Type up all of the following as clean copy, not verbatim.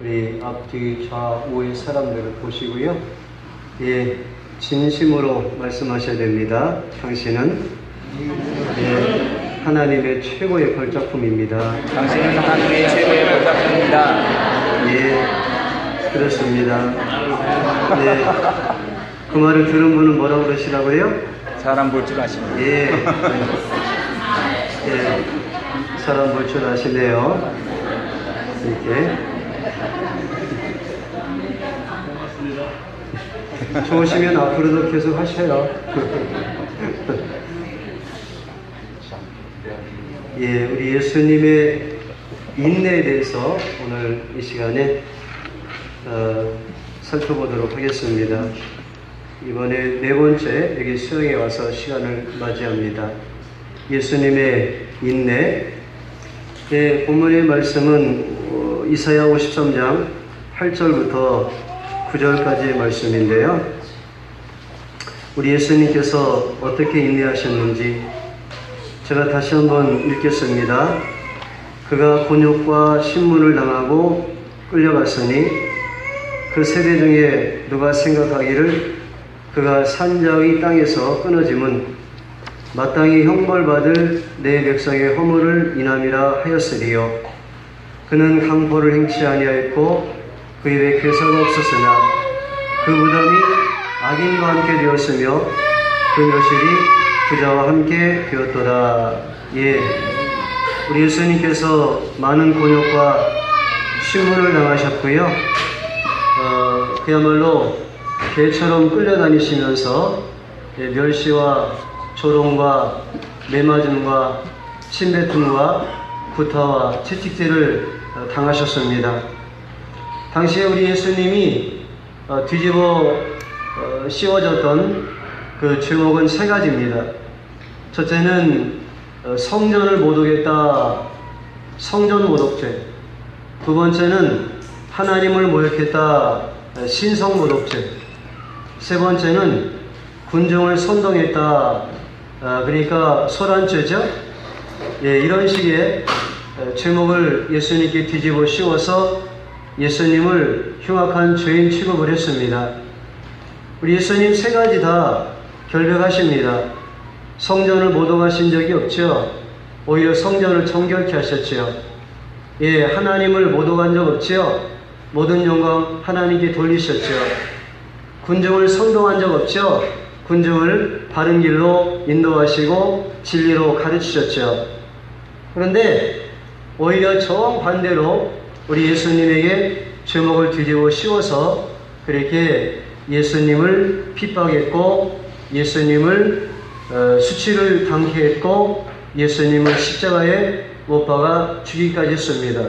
우리 앞뒤 좌우의 사람들을 보시고요. 예, 진심으로 말씀하셔야 됩니다. 당신은 하나님의 최고의 걸작품입니다. 당신은 하나님의 최고의 걸작품입니다. 예, 그렇습니다. 네, 그 말을 들은 분은 뭐라고 그러시라고요? 사람 볼 줄 아십니다. 예, 예, 사람 볼 줄 아시네요. 이렇게. 좋으시면 앞으로도 계속 하셔요. 예, 우리 예수님의 인내에 대해서 오늘 이 시간에 살펴보도록 하겠습니다. 이번에 네 번째 여기 수영에 와서 시간을 맞이합니다. 예수님의 인내. 예, 본문의 말씀은 이사야 53장 8절부터 9절까지의 말씀인데요. 우리 예수님께서 어떻게 인내하셨는지 제가 다시 한번 읽겠습니다. 그가 곤욕과 신문을 당하고 끌려갔으니 그 세대 중에 누가 생각하기를 그가 산자의 땅에서 끊어짐은 마땅히 형벌받을 내 백성의 허물을 인함이라 하였으리요. 그는 강포를 행치 아니하였고 그 입에 괴사가 없었으나 그 무덤이 악인과 함께 되었으며 그 묘실이 부자와 함께 되었도다. 예, 우리 예수님께서 많은 곤욕과 신문을 당하셨고요. 그야말로 개처럼 끌려다니시면서 멸시와 조롱과 매맞음과 침뱉음과 구타와 채찍질을 당하셨습니다. 당시에 우리 예수님이 뒤집어 씌워졌던 그 죄목은 세 가지입니다. 첫째는 성전을 못 오겠다, 성전 모독죄. 두 번째는 하나님을 모욕했다, 신성 모독죄. 세 번째는 군중을 선동했다, 그러니까 소란죄죠. 예, 이런 식의 죄목을 예수님께 뒤집어 씌워서 예수님을 흉악한 죄인 취급을 했습니다. 우리 예수님 세 가지 다 결백하십니다. 성전을 모독하신 적이 없죠. 오히려 성전을 정결케 하셨죠. 예, 하나님을 모독한 적 없죠. 모든 영광 하나님께 돌리셨죠. 군중을 선동한 적 없죠. 군중을 바른 길로 인도하시고 진리로 가르치셨죠. 그런데 오히려 정반대로 우리 예수님에게 죄목을 뒤집어 씌워서 그렇게 예수님을 핍박했고 예수님을 수치를 당케 했고 예수님을 십자가에 못 박아 죽이기까지 했습니다.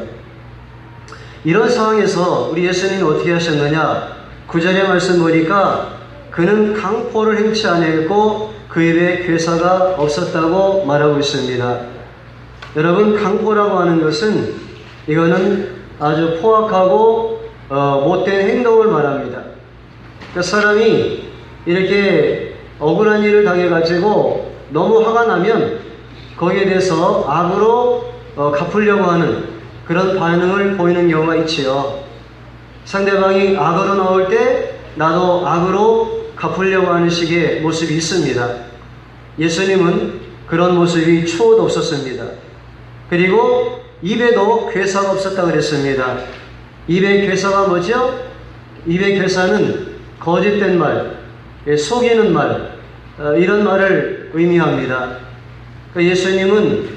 이런 상황에서 우리 예수님이 어떻게 하셨느냐? 9절의 말씀 보니까 그는 강포를 행치 아니했고 그 입에 괴사가 없었다고 말하고 있습니다. 여러분, 강포라고 하는 것은 이거는 아주 포악하고 못된 행동을 말합니다. 그 사람이 이렇게 억울한 일을 당해가지고 너무 화가 나면 거기에 대해서 악으로 갚으려고 하는 그런 반응을 보이는 경우가 있지요. 상대방이 악으로 나올 때 나도 악으로 갚으려고 하는 식의 모습이 있습니다. 예수님은 그런 모습이 추호도 없었습니다. 그리고 입에도 괴사가 없었다고 그랬습니다. 입에 괴사가 뭐죠? 입의 괴사는 거짓된 말, 속이는 말, 이런 말을 의미합니다. 예수님은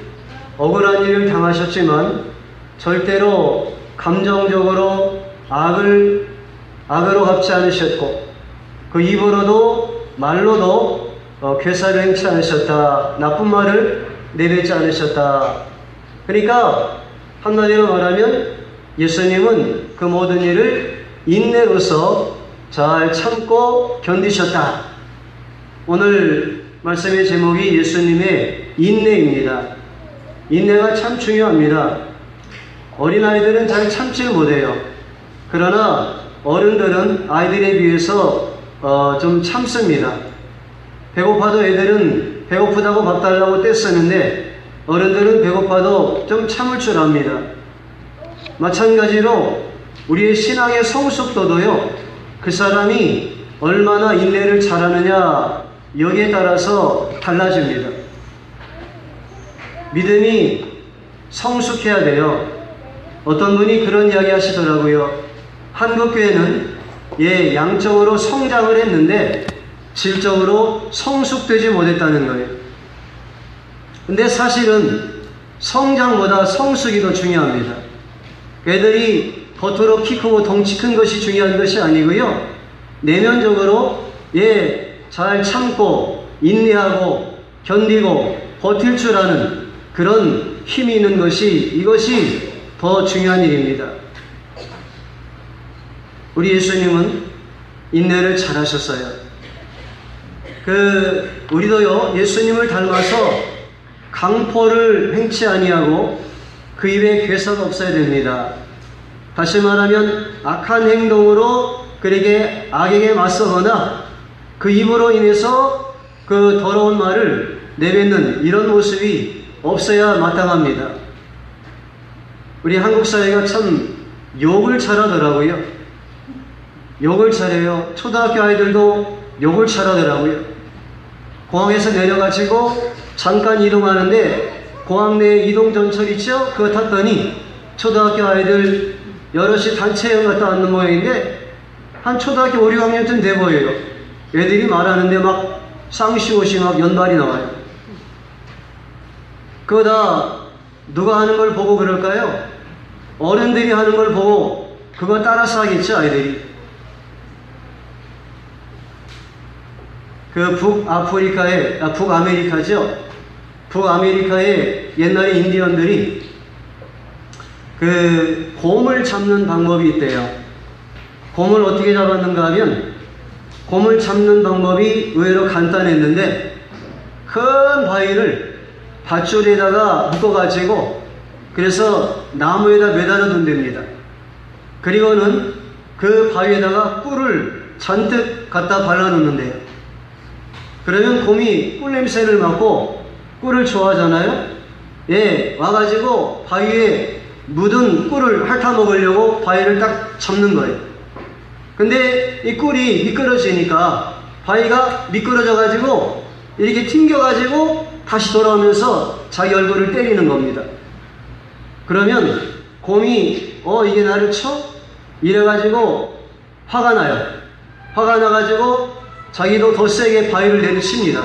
억울한 일을 당하셨지만 절대로 감정적으로 악으로 갚지 않으셨고 그 입으로도 말로도 괴사를 행치 않으셨다. 나쁜 말을 내뱉지 않으셨다. 그러니까 한마디로 말하면 예수님은 그 모든 일을 인내로서 잘 참고 견디셨다. 오늘 말씀의 제목이 예수님의 인내입니다. 인내가 참 중요합니다. 어린아이들은 잘 참지를 못해요. 그러나 어른들은 아이들에 비해서 좀 참습니다. 배고파도 애들은 배고프다고 밥 달라고 떼쓰는데 어른들은 배고파도 좀 참을 줄 압니다. 마찬가지로 우리의 신앙의 성숙도도요, 그 사람이 얼마나 인내를 잘하느냐, 여기에 따라서 달라집니다. 믿음이 성숙해야 돼요. 어떤 분이 그런 이야기 하시더라고요. 한국교회는 양적으로 성장을 했는데 질적으로 성숙되지 못했다는 거예요. 근데 사실은 성장보다 성숙이 더 중요합니다. 애들이 겉으로 키 크고 덩치 큰 것이 중요한 것이 아니고요, 내면적으로 잘 참고 인내하고 견디고 버틸 줄 아는 그런 힘이 있는 것이, 이것이 더 중요한 일입니다. 우리 예수님은 인내를 잘하셨어요. 우리도요, 예수님을 닮아서 강포를 행치 아니하고 그 입에 괴사가 없어야 됩니다. 다시 말하면 악한 행동으로 그에게 악에게 맞서거나 그 입으로 인해서 그 더러운 말을 내뱉는 이런 모습이 없어야 마땅합니다. 우리 한국 사회가 참 욕을 잘하더라고요. 욕을 잘해요. 초등학교 아이들도 욕을 잘하더라고요. 공항에서 내려가지고 잠깐 이동하는데 공항 내 이동전철 있죠? 그거 탔더니 초등학교 아이들 여럿이 단체 여행 갔다 왔는 모양인데 한 초등학교 5, 6학년쯤 돼 보여요. 애들이 말하는데 막 쌍시옷이 막 연발이 나와요. 그거 다 누가 하는 걸 보고 그럴까요? 어른들이 하는 걸 보고 그거 따라서 하겠죠, 아이들이. 북아메리카죠. 북아메리카의 옛날에 인디언들이 곰을 잡는 방법이 있대요. 곰을 어떻게 잡았는가 하면, 곰을 잡는 방법이 의외로 간단했는데, 큰 바위를 밧줄에다가 묶어가지고, 그래서 나무에다 매달아 둔답니다. 그리고는 그 바위에다가 꿀을 잔뜩 갖다 발라놓는데요. 그러면 곰이 꿀 냄새를 맡고 꿀을 좋아하잖아요. 와가지고 바위에 묻은 꿀을 핥아 먹으려고 바위를 딱 잡는 거예요. 근데 이 꿀이 미끄러지니까 바위가 미끄러져가지고 이렇게 튕겨가지고 다시 돌아오면서 자기 얼굴을 때리는 겁니다. 그러면 곰이 이게 나를 쳐? 이래가지고 화가 나요. 화가 나가지고 자기도 더 세게 바위를 내리칩니다.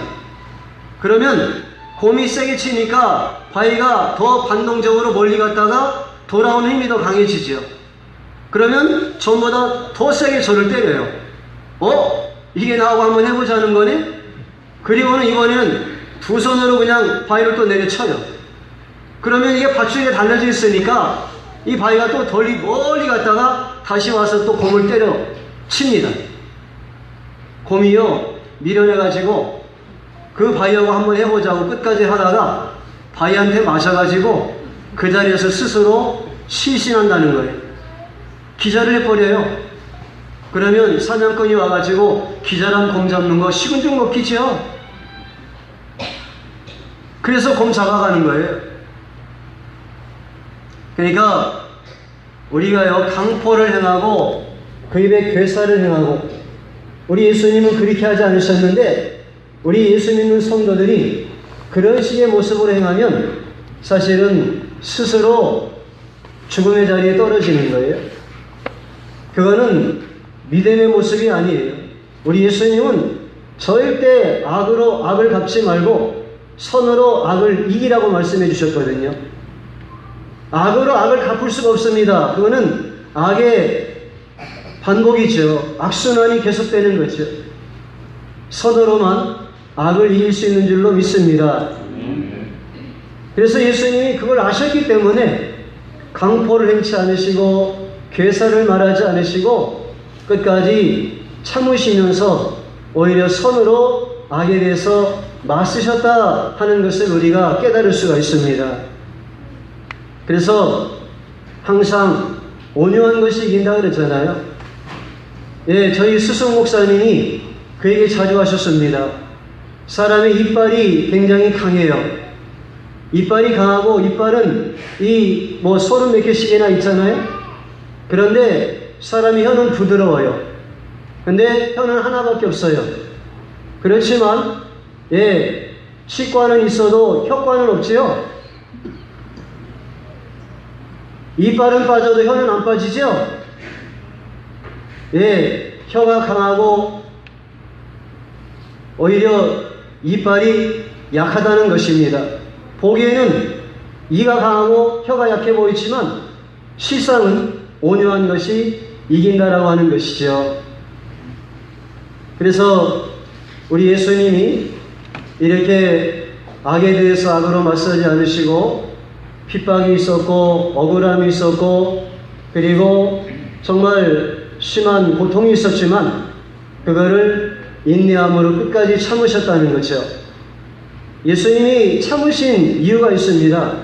그러면 곰이 세게 치니까 바위가 더 반동적으로 멀리 갔다가 돌아오는 힘이 더 강해지죠. 그러면 전보다 더 세게 저를 때려요. 이게 나하고 한번 해보자는 거네? 그리고는 이번에는 두 손으로 그냥 바위를 또 내려쳐요. 그러면 이게 밧줄에 달려져 있으니까 이 바위가 또 멀리 갔다가 다시 와서 또 곰을 때려 칩니다. 곰이요, 미련해가지고 그 바위하고 한번 해보자고 끝까지 하다가 바위한테 마셔가지고 그 자리에서 스스로 시신한다는 거예요. 기절을 해버려요. 그러면 사냥꾼이 와가지고 기절한 곰 잡는 거 식은죽 먹기죠. 그래서 곰 잡아가는 거예요. 그러니까 우리가요, 강포를 행하고 그 입에 괴사를 행하고, 우리 예수님은 그렇게 하지 않으셨는데 우리 예수 믿는 성도들이 그런 식의 모습으로 행하면 사실은 스스로 죽음의 자리에 떨어지는 거예요. 그거는 믿음의 모습이 아니에요. 우리 예수님은 절대 악으로 악을 갚지 말고 선으로 악을 이기라고 말씀해 주셨거든요. 악으로 악을 갚을 수가 없습니다. 그거는 악의 반복이죠. 악순환이 계속되는 거죠. 선으로만 악을 이길 수 있는 줄로 믿습니다. 그래서 예수님이 그걸 아셨기 때문에 강포를 행치 않으시고 괴사를 말하지 않으시고 끝까지 참으시면서 오히려 선으로 악에 대해서 맞으셨다 하는 것을 우리가 깨달을 수가 있습니다. 그래서 항상 온유한 것이 이긴다 그랬잖아요. 저희 스승 목사님이 그 얘기 자주 하셨습니다. 사람의 이빨이 굉장히 강해요. 이빨이 강하고, 이빨은 30몇 개씩이나 있잖아요. 그런데 사람이 혀는 부드러워요. 근데 혀는 하나밖에 없어요. 그렇지만 치과는 있어도 혀과는 없지요. 이빨은 빠져도 혀는 안 빠지죠. 혀가 강하고 오히려 이빨이 약하다는 것입니다. 보기에는 이가 강하고 혀가 약해 보이지만 실상은 온유한 것이 이긴다라고 하는 것이죠. 그래서 우리 예수님이 이렇게 악에 대해서 악으로 맞서지 않으시고 핍박이 있었고 억울함이 있었고 그리고 정말 심한 고통이 있었지만 그거를 인내함으로 끝까지 참으셨다는 거죠. 예수님이 참으신 이유가 있습니다.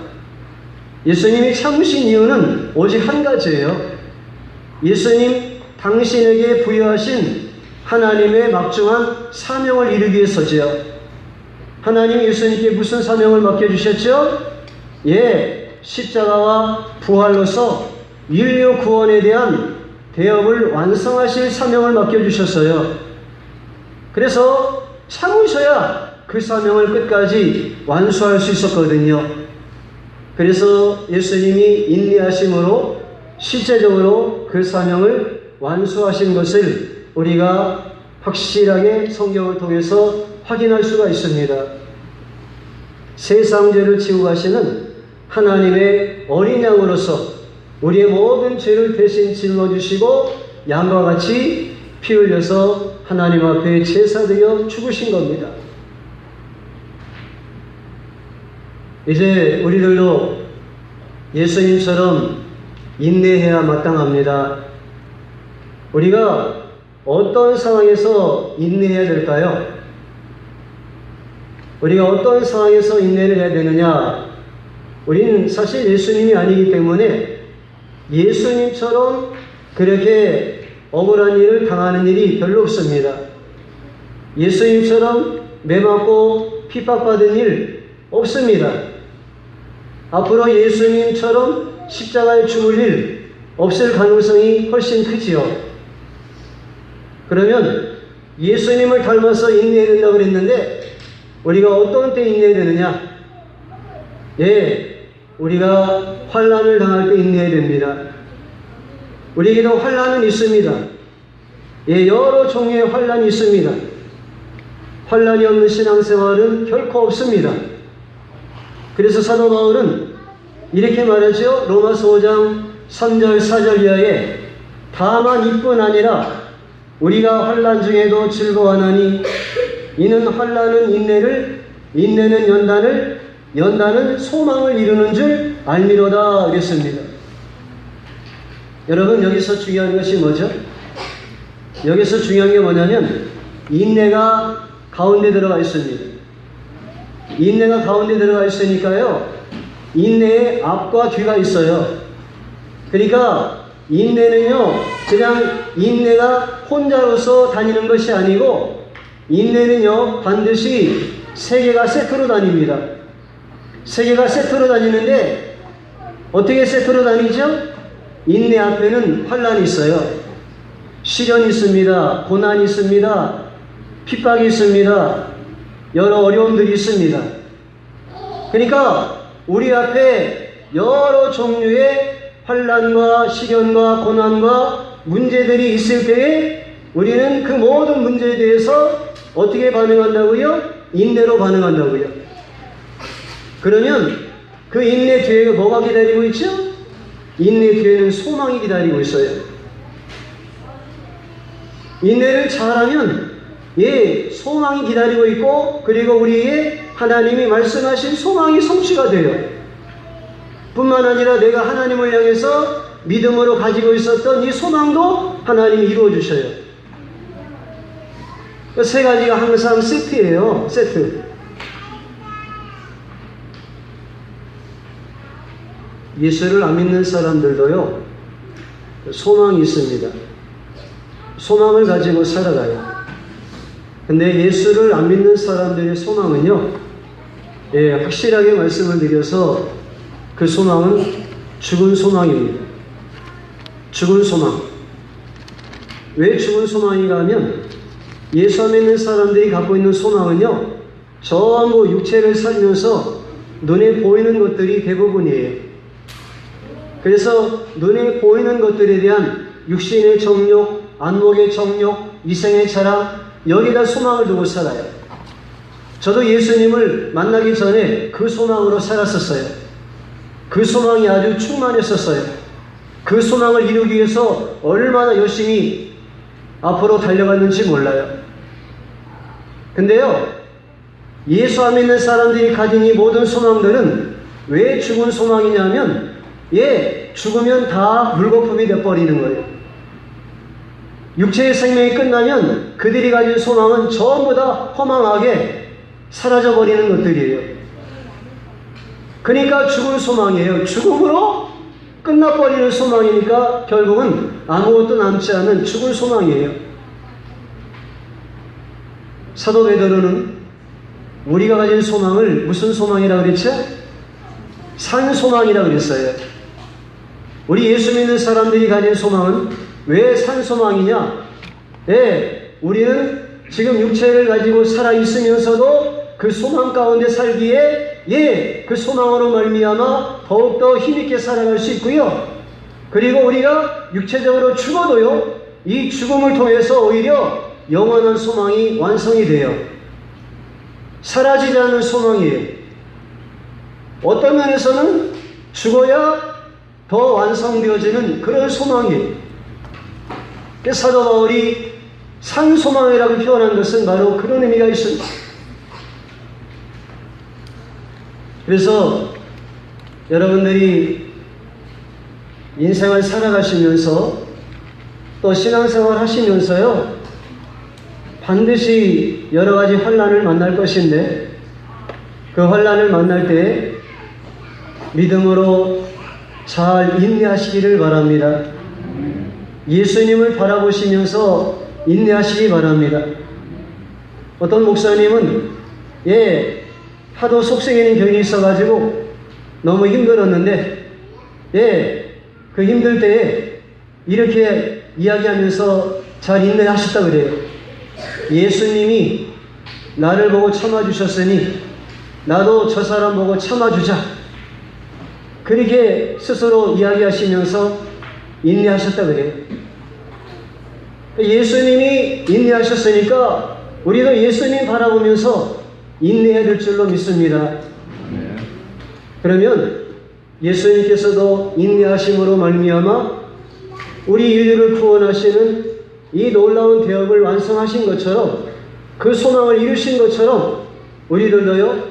예수님이 참으신 이유는 오직 한 가지예요. 예수님 당신에게 부여하신 하나님의 막중한 사명을 이루기 위해서지요. 하나님이 예수님께 무슨 사명을 맡겨주셨죠? 십자가와 부활로서 인류 구원에 대한 대업을 완성하실 사명을 맡겨주셨어요. 그래서 참으셔야 그 사명을 끝까지 완수할 수 있었거든요. 그래서 예수님이 인내하심으로 실제적으로 그 사명을 완수하신 것을 우리가 확실하게 성경을 통해서 확인할 수가 있습니다. 세상 죄를 지고 가시는 하나님의 어린 양으로서 우리의 모든 죄를 대신 짊어지시고 양과 같이 피 흘려서 하나님 앞에 제사되어 죽으신 겁니다. 이제 우리들도 예수님처럼 인내해야 마땅합니다. 우리가 어떤 상황에서 인내해야 될까요? 우리가 어떤 상황에서 인내를 해야 되느냐? 우리는 사실 예수님이 아니기 때문에 예수님처럼 그렇게 억울한 일을 당하는 일이 별로 없습니다. 예수님처럼 매맞고 핍박받은 일 없습니다. 앞으로 예수님처럼 십자가에 죽을 일 없을 가능성이 훨씬 크지요. 그러면 예수님을 닮아서 인내해야 된다고 그랬는데 우리가 어떤 때 인내해야 되느냐? 우리가 환난을 당할 때 인내해야 됩니다. 우리에게도 환난은 있습니다. 여러 종류의 환난이 있습니다. 환난이 없는 신앙생활은 결코 없습니다. 그래서 사도 바울은 이렇게 말하죠. 로마서 5장 3절 4절 이하에 다만 이뿐 아니라 우리가 환난 중에도 즐거워하나니 이는 환난은 인내를 인내는 연단을 연단은 소망을 이루는 줄 알미로다 그랬습니다. 여러분 여기서 중요한 것이 뭐죠? 여기서 중요한 게 뭐냐면 인내가 가운데 들어가 있습니다. 인내가 가운데 들어가 있으니까요. 인내의 앞과 뒤가 있어요. 그러니까 인내는요. 그냥 인내가 혼자로서 다니는 것이 아니고 인내는요. 반드시 세 개가 세트로 다닙니다. 세 개가 세트로 다니는데 어떻게 세트로 다니죠? 인내 앞에는 환난이 있어요. 시련이 있습니다. 고난이 있습니다. 핍박이 있습니다. 여러 어려움들이 있습니다. 그러니까 우리 앞에 여러 종류의 환난과 시련과 고난과 문제들이 있을 때에 우리는 그 모든 문제에 대해서 어떻게 반응한다고요? 인내로 반응한다고요. 그러면 그 인내 뒤에 뭐가 기다리고 있죠? 인내 뒤에는 소망이 기다리고 있어요. 인내를 잘하면 소망이 기다리고 있고 그리고 우리의 하나님이 말씀하신 소망이 성취가 돼요. 뿐만 아니라 내가 하나님을 향해서 믿음으로 가지고 있었던 이 소망도 하나님이 이루어 주셔요. 그 세 가지가 항상 세트예요. 세트. 예수를 안 믿는 사람들도요, 소망이 있습니다. 소망을 가지고 살아가요. 근데 예수를 안 믿는 사람들의 소망은요, 확실하게 말씀을 드려서 그 소망은 죽은 소망입니다. 죽은 소망. 왜 죽은 소망인가 하면 예수 안에 있는 사람들이 갖고 있는 소망은요, 전부 육체를 살면서 눈에 보이는 것들이 대부분이에요. 그래서 눈에 보이는 것들에 대한 육신의 정욕, 안목의 정욕, 이생의 자랑, 여기다 소망을 두고 살아요. 저도 예수님을 만나기 전에 그 소망으로 살았었어요. 그 소망이 아주 충만했었어요. 그 소망을 이루기 위해서 얼마나 열심히 앞으로 달려갔는지 몰라요. 근데요, 예수 안에 있는 사람들이 가진 이 모든 소망들은 왜 죽은 소망이냐면, 죽으면 다 물거품이 돼버리는 거예요. 육체의 생명이 끝나면 그들이 가진 소망은 전부 다 허망하게 사라져버리는 것들이에요. 그러니까 죽은 소망이에요. 죽음으로 끝나버리는 소망이니까 결국은 아무것도 남지 않은 죽은 소망이에요. 사도 베드로는 우리가 가진 소망을 무슨 소망이라고 그랬죠? 산 소망이라고 그랬어요. 우리 예수 믿는 사람들이 가진 소망은 왜 산 소망이냐? 우리는 지금 육체를 가지고 살아있으면서도 그 소망 가운데 살기에 그 소망으로 말미암아 더욱더 힘있게 살아갈 수 있고요. 그리고 우리가 육체적으로 죽어도요, 이 죽음을 통해서 오히려 영원한 소망이 완성이 돼요. 사라지지 않는 소망이에요. 어떤 면에서는 죽어야 더 완성되어지는 그런 소망이에요. 그래서 사도 바울이 산소망이라고 표현한 것은 바로 그런 의미가 있습니다. 그래서 여러분들이 인생을 살아가시면서 또 신앙생활 하시면서요, 반드시 여러 가지 환난을 만날 것인데, 그 환난을 만날 때 믿음으로 잘 인내하시기를 바랍니다. 예수님을 바라보시면서 인내하시기 바랍니다. 어떤 목사님은 하도 속썩이는 병이 있어가지고 너무 힘들었는데 그 힘들 때에 이렇게 이야기하면서 잘 인내하셨다 그래요. 예수님이 나를 보고 참아주셨으니 나도 저 사람 보고 참아주자. 그렇게 스스로 이야기하시면서 인내하셨다 그래요. 예수님이 인내하셨으니까 우리도 예수님 바라보면서 인내해야 될 줄로 믿습니다. 그러면 예수님께서도 인내하심으로 말미암아 우리 인류를 구원하시는 이 놀라운 대업을 완성하신 것처럼, 그 소망을 이루신 것처럼 우리들도요,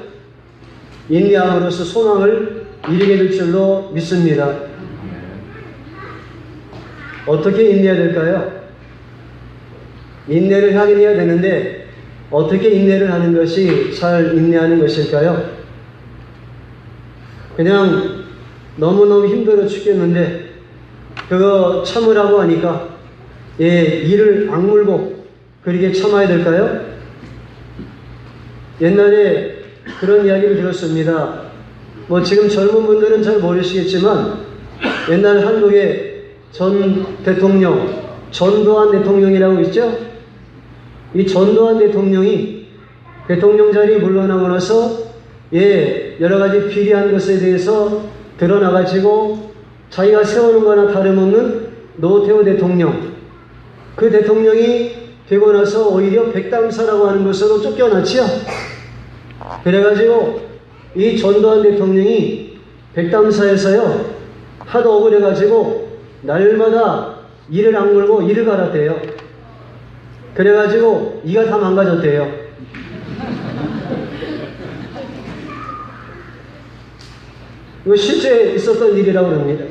인내함으로써 소망을 이루게 될 줄로 믿습니다. 어떻게 인내해야 될까요? 인내를 하긴 해야 되는데 어떻게 인내를 하는 것이 잘 인내하는 것일까요? 그냥 너무너무 힘들어 죽겠는데 그거 참으라고 하니까 이를 악물고 그렇게 참아야 될까요? 옛날에 그런 이야기를 들었습니다. 뭐 지금 젊은 분들은 잘 모르시겠지만 옛날 한국의 전 대통령, 전두환 대통령이라고 있죠? 이 전두환 대통령이 대통령 자리에 물러나고 나서 여러 가지 비리한 것에 대해서 드러나가지고 자기가 세우는 거나 다름없는 노태우 대통령, 그 대통령이 되고 나서 오히려 백담사라고 하는 것으로 쫓겨났지요. 그래가지고 이 전두환 대통령이 백담사에서요, 하도 억울해가지고 날마다 이를 악물고 이를 갈았대요. 그래가지고 이가 다 망가졌대요. 이거 실제 있었던 일이라고 합니다.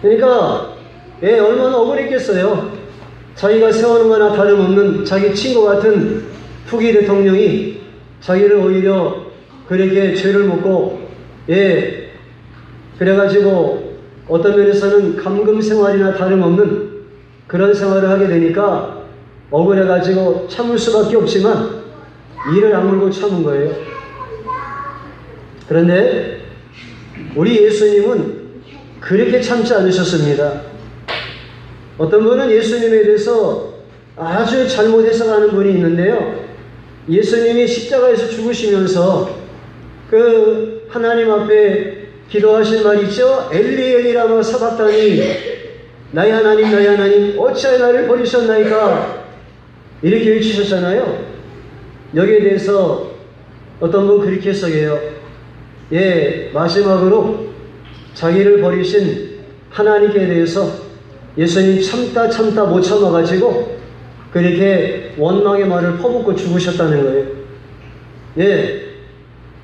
그러니까 얼마나 억울했겠어요. 자기가 세우는 거나 다름없는 자기 친구 같은 후기 대통령이 자기를 오히려 그렇게 죄를 묻고 그래가지고 어떤 면에서는 감금 생활이나 다름없는 그런 생활을 하게 되니까 억울해가지고 참을 수밖에 없지만 이를 악물고 참은 거예요. 그런데 우리 예수님은 그렇게 참지 않으셨습니다. 어떤 분은 예수님에 대해서 아주 잘못 해석하는 분이 있는데요. 예수님이 십자가에서 죽으시면서 그 하나님 앞에 기도하신 말 있죠? 엘리 엘리 라마 사박다니, 나의 하나님 나의 하나님 어찌하여 나를 버리셨나이까, 이렇게 외치셨잖아요. 여기에 대해서 어떤 분 그렇게 해석해요. 마지막으로 자기를 버리신 하나님께 대해서 예수님 참다 못 참아가지고 그렇게 원망의 말을 퍼붓고 죽으셨다는 거예요.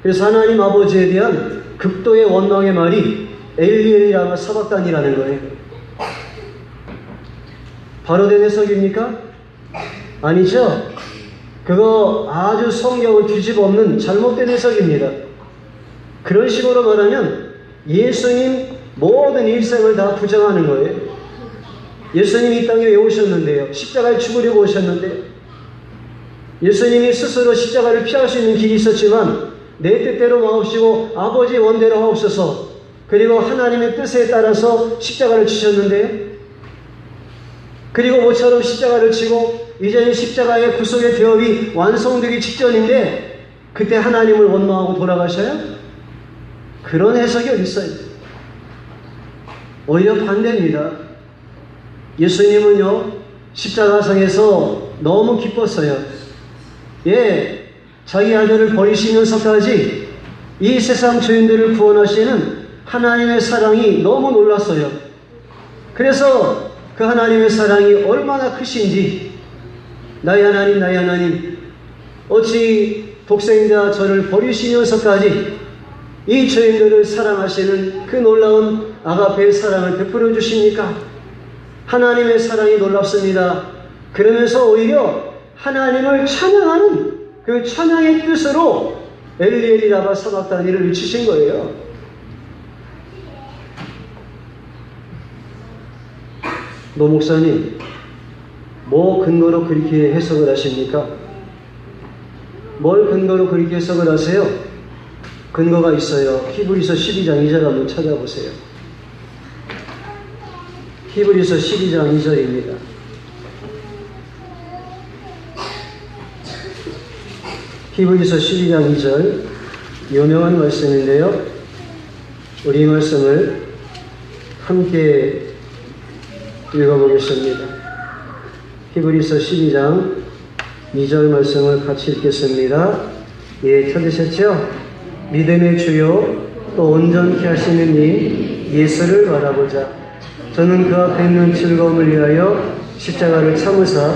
그래서 하나님 아버지에 대한 극도의 원망의 말이 엘리 엘리 라마 사박단이라는 거예요. 바로 된 해석입니까? 아니죠. 그거 아주 성경을 뒤집어 엎는 잘못된 해석입니다. 그런 식으로 말하면 예수님 모든 일생을 다 부정하는 거예요. 예수님이 이 땅에 왜 오셨는데요? 십자가에 죽으려고 오셨는데요. 예수님이 스스로 십자가를 피할 수 있는 길이 있었지만 내 뜻대로 마옵시고 아버지의 원대로 하옵소서, 그리고 하나님의 뜻에 따라서 십자가를 지셨는데요. 그리고 모처럼 십자가를 치고 이제는 십자가의 구속의 대업이 완성되기 직전인데 그때 하나님을 원망하고 돌아가셔요? 그런 해석이 어디 있어요? 오히려 반대입니다. 예수님은요, 십자가상에서 너무 기뻤어요. 자기 아들을 버리시면서까지 이 세상 죄인들을 구원하시는 하나님의 사랑이 너무 놀랐어요. 그래서 그 하나님의 사랑이 얼마나 크신지, 나의 하나님 나의 하나님 어찌 독생자 저를 버리시면서까지 이 죄인들을 사랑하시는 그 놀라운 아가페의 사랑을 베풀어 주십니까? 하나님의 사랑이 놀랍습니다. 그러면서 오히려 하나님을 찬양하는 그 찬양의 뜻으로 엘리 엘리 라마 사박다니를 외치신 거예요. 노 목사님, 뭐 근거로 그렇게 해석을 하십니까? 뭘 근거로 그렇게 해석을 하세요? 근거가 있어요. 히브리서 12장 2절 한번 찾아보세요. 히브리서 12장 2절입니다. 히브리서 12장 2절, 유명한 말씀인데요. 우리 이 말씀을 함께 읽어보겠습니다. 히브리서 12장 2절 말씀을 같이 읽겠습니다. 찾으셨죠? 믿음의 주요 또 온전케 하시는 이 예수를 바라보자. 저는 그 앞에 있는 즐거움을 위하여 십자가를 참으사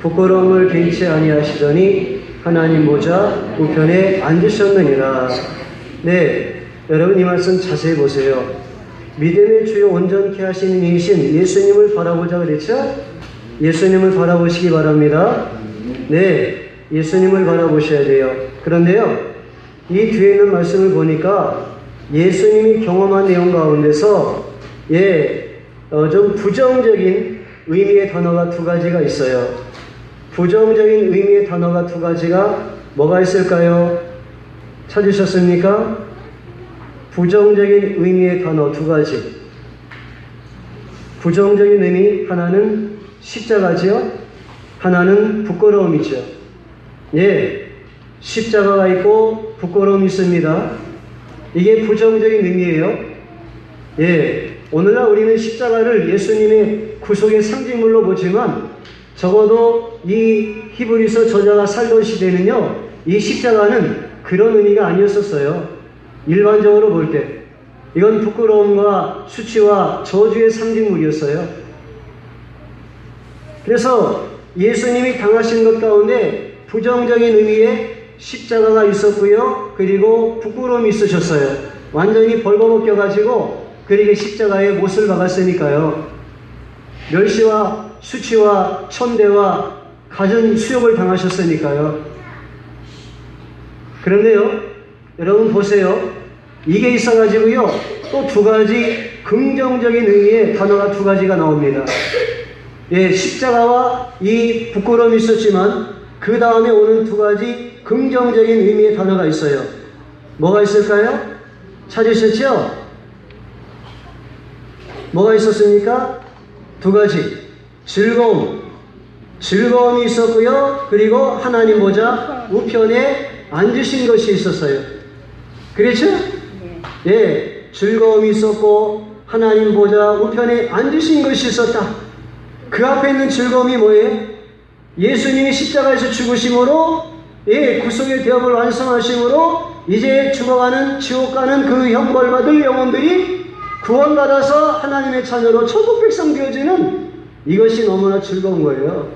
부끄러움을 개의치 아니하시더니 하나님 보좌 우편에 앉으셨느니라. 여러분 이 말씀 자세히 보세요. 믿음의 주요 온전케 하시는 이신 예수님을 바라보자 그랬죠? 예수님을 바라보시기 바랍니다. 예수님을 바라보셔야 돼요. 그런데요, 이 뒤에 있는 말씀을 보니까 예수님이 경험한 내용 가운데서 좀 부정적인 의미의 단어가 두 가지가 있어요. 부정적인 의미의 단어가 두 가지가 뭐가 있을까요? 찾으셨습니까? 부정적인 의미의 단어 두 가지. 부정적인 의미, 하나는 십자가지요, 하나는 부끄러움이죠. 십자가가 있고 부끄러움이 있습니다. 이게 부정적인 의미예요. 오늘날 우리는 십자가를 예수님의 구속의 상징물로 보지만 적어도 이 히브리서 저자가 살던 시대는요, 이 십자가는 그런 의미가 아니었었어요. 일반적으로 볼 때 이건 부끄러움과 수치와 저주의 상징물이었어요. 그래서 예수님이 당하신 것 가운데 부정적인 의미의 십자가가 있었고요, 그리고 부끄러움이 있으셨어요. 완전히 벌거벗겨가지고 그렇게 십자가에 못을 박았으니까요. 멸시와 수치와 천대와 갖은 수욕을 당하셨으니까요. 그런데요, 여러분 보세요. 이게 있어가지고요, 또 두 가지 긍정적인 의미의 단어가 두 가지가 나옵니다. 십자가와 이 부끄러움이 있었지만 그 다음에 오는 두 가지 긍정적인 의미의 단어가 있어요. 뭐가 있을까요? 찾으셨죠? 뭐가 있었습니까? 두 가지. 즐거움이 있었고요. 그리고 하나님 보좌 우편에 앉으신 것이 있었어요. 그렇죠? 예, 즐거움이 있었고 하나님 보좌 우편에 앉으신 것이 있었다. 그 앞에 있는 즐거움이 뭐예요? 예수님이 십자가에서 죽으심으로 구속의 대업을 완성하심으로 이제 죽어가는 지옥 가는 그 형벌받을 영혼들이 구원받아서 하나님의 자녀로 천국 백성 되어지는 이것이 너무나 즐거운 거예요.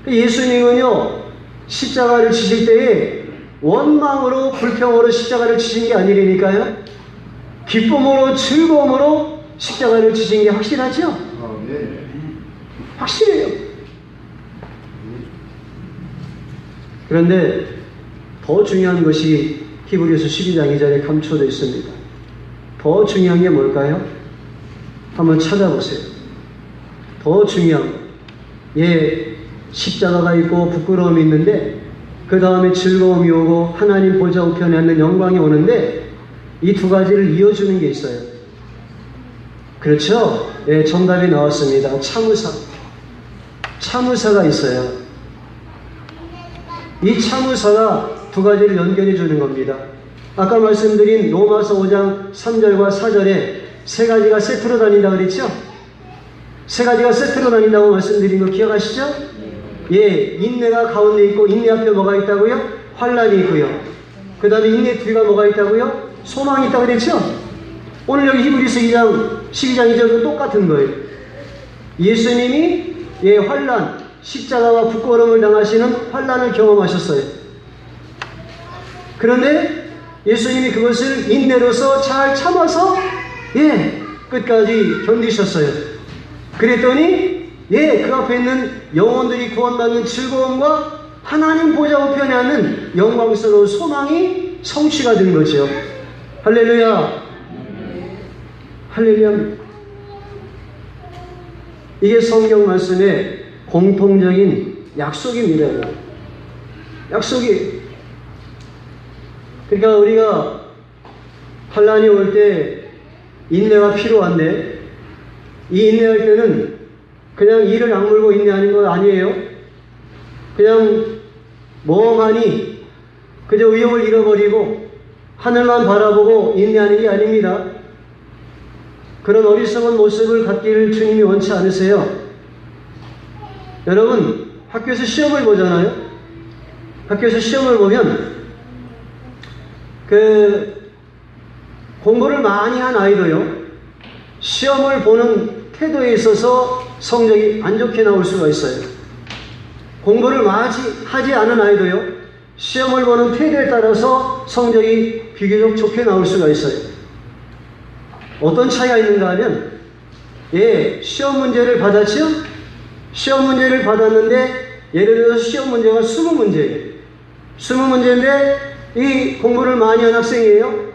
예수님은요 십자가를 지실 때에 원망으로 불평으로 십자가를 지신 게 아니라니까요. 기쁨으로 즐거움으로 십자가를 지신 게 확실하죠? 확실해요. 그런데 더 중요한 것이 히브리서 12장 2절에 감춰져 있습니다. 더 중요한 게 뭘까요? 한번 찾아보세요. 더 중요한 거. 십자가가 있고 부끄러움이 있는데 그 다음에 즐거움이 오고 하나님 보좌 우편에 앉는 영광이 오는데 이 두 가지를 이어주는 게 있어요. 그렇죠? 정답이 나왔습니다. 참으사가 있어요. 이 참으사가 두 가지를 연결해 주는 겁니다. 아까 말씀드린 로마서 5장 3절과 4절에 세 가지가 세트로 다닌다 그랬죠? 세 가지가 세트로 다닌다고 말씀드린 거 기억하시죠? 인내가 가운데 있고 인내 앞에 뭐가 있다고요? 환난이 있고요. 그 다음에 인내 뒤가 뭐가 있다고요? 소망이 있다고 그랬죠? 오늘 여기 히브리서 2장 12장 2절도 똑같은 거예요. 예수님이 환난, 십자가와 부끄러움을 당하시는 환난을 경험하셨어요. 그런데 예수님이 그것을 인내로서 잘 참아서 끝까지 견디셨어요. 그랬더니 그 앞에 있는 영혼들이 구원받는 즐거움과 하나님 보좌 우편에 앉는 영광스러운 소망이 성취가 된 거죠. 할렐루야. 할렐루야. 이게 성경 말씀의 공통적인 약속입니다. 약속이. 그러니까 우리가 환난이 올 때 인내가 필요한데 이 인내할 때는 그냥 이를 악물고 인내하는 거 아니에요. 그냥 멍하니 그저 의욕을 잃어버리고 하늘만 바라보고 인내하는 게 아닙니다. 그런 어리석은 모습을 갖기를 주님이 원치 않으세요. 여러분 학교에서 시험을 보잖아요. 학교에서 시험을 보면 공부를 많이 한 아이도요 시험을 보는 태도에 있어서 성적이 안 좋게 나올 수가 있어요. 공부를 하지 않은 아이도요 시험을 보는 태도에 따라서 성적이 비교적 좋게 나올 수가 있어요. 어떤 차이가 있는가 하면 시험 문제를 받았죠? 시험 문제를 받았는데 예를 들어서 시험 문제가 20문제예요. 20문제인데 이 공부를 많이 한 학생이에요.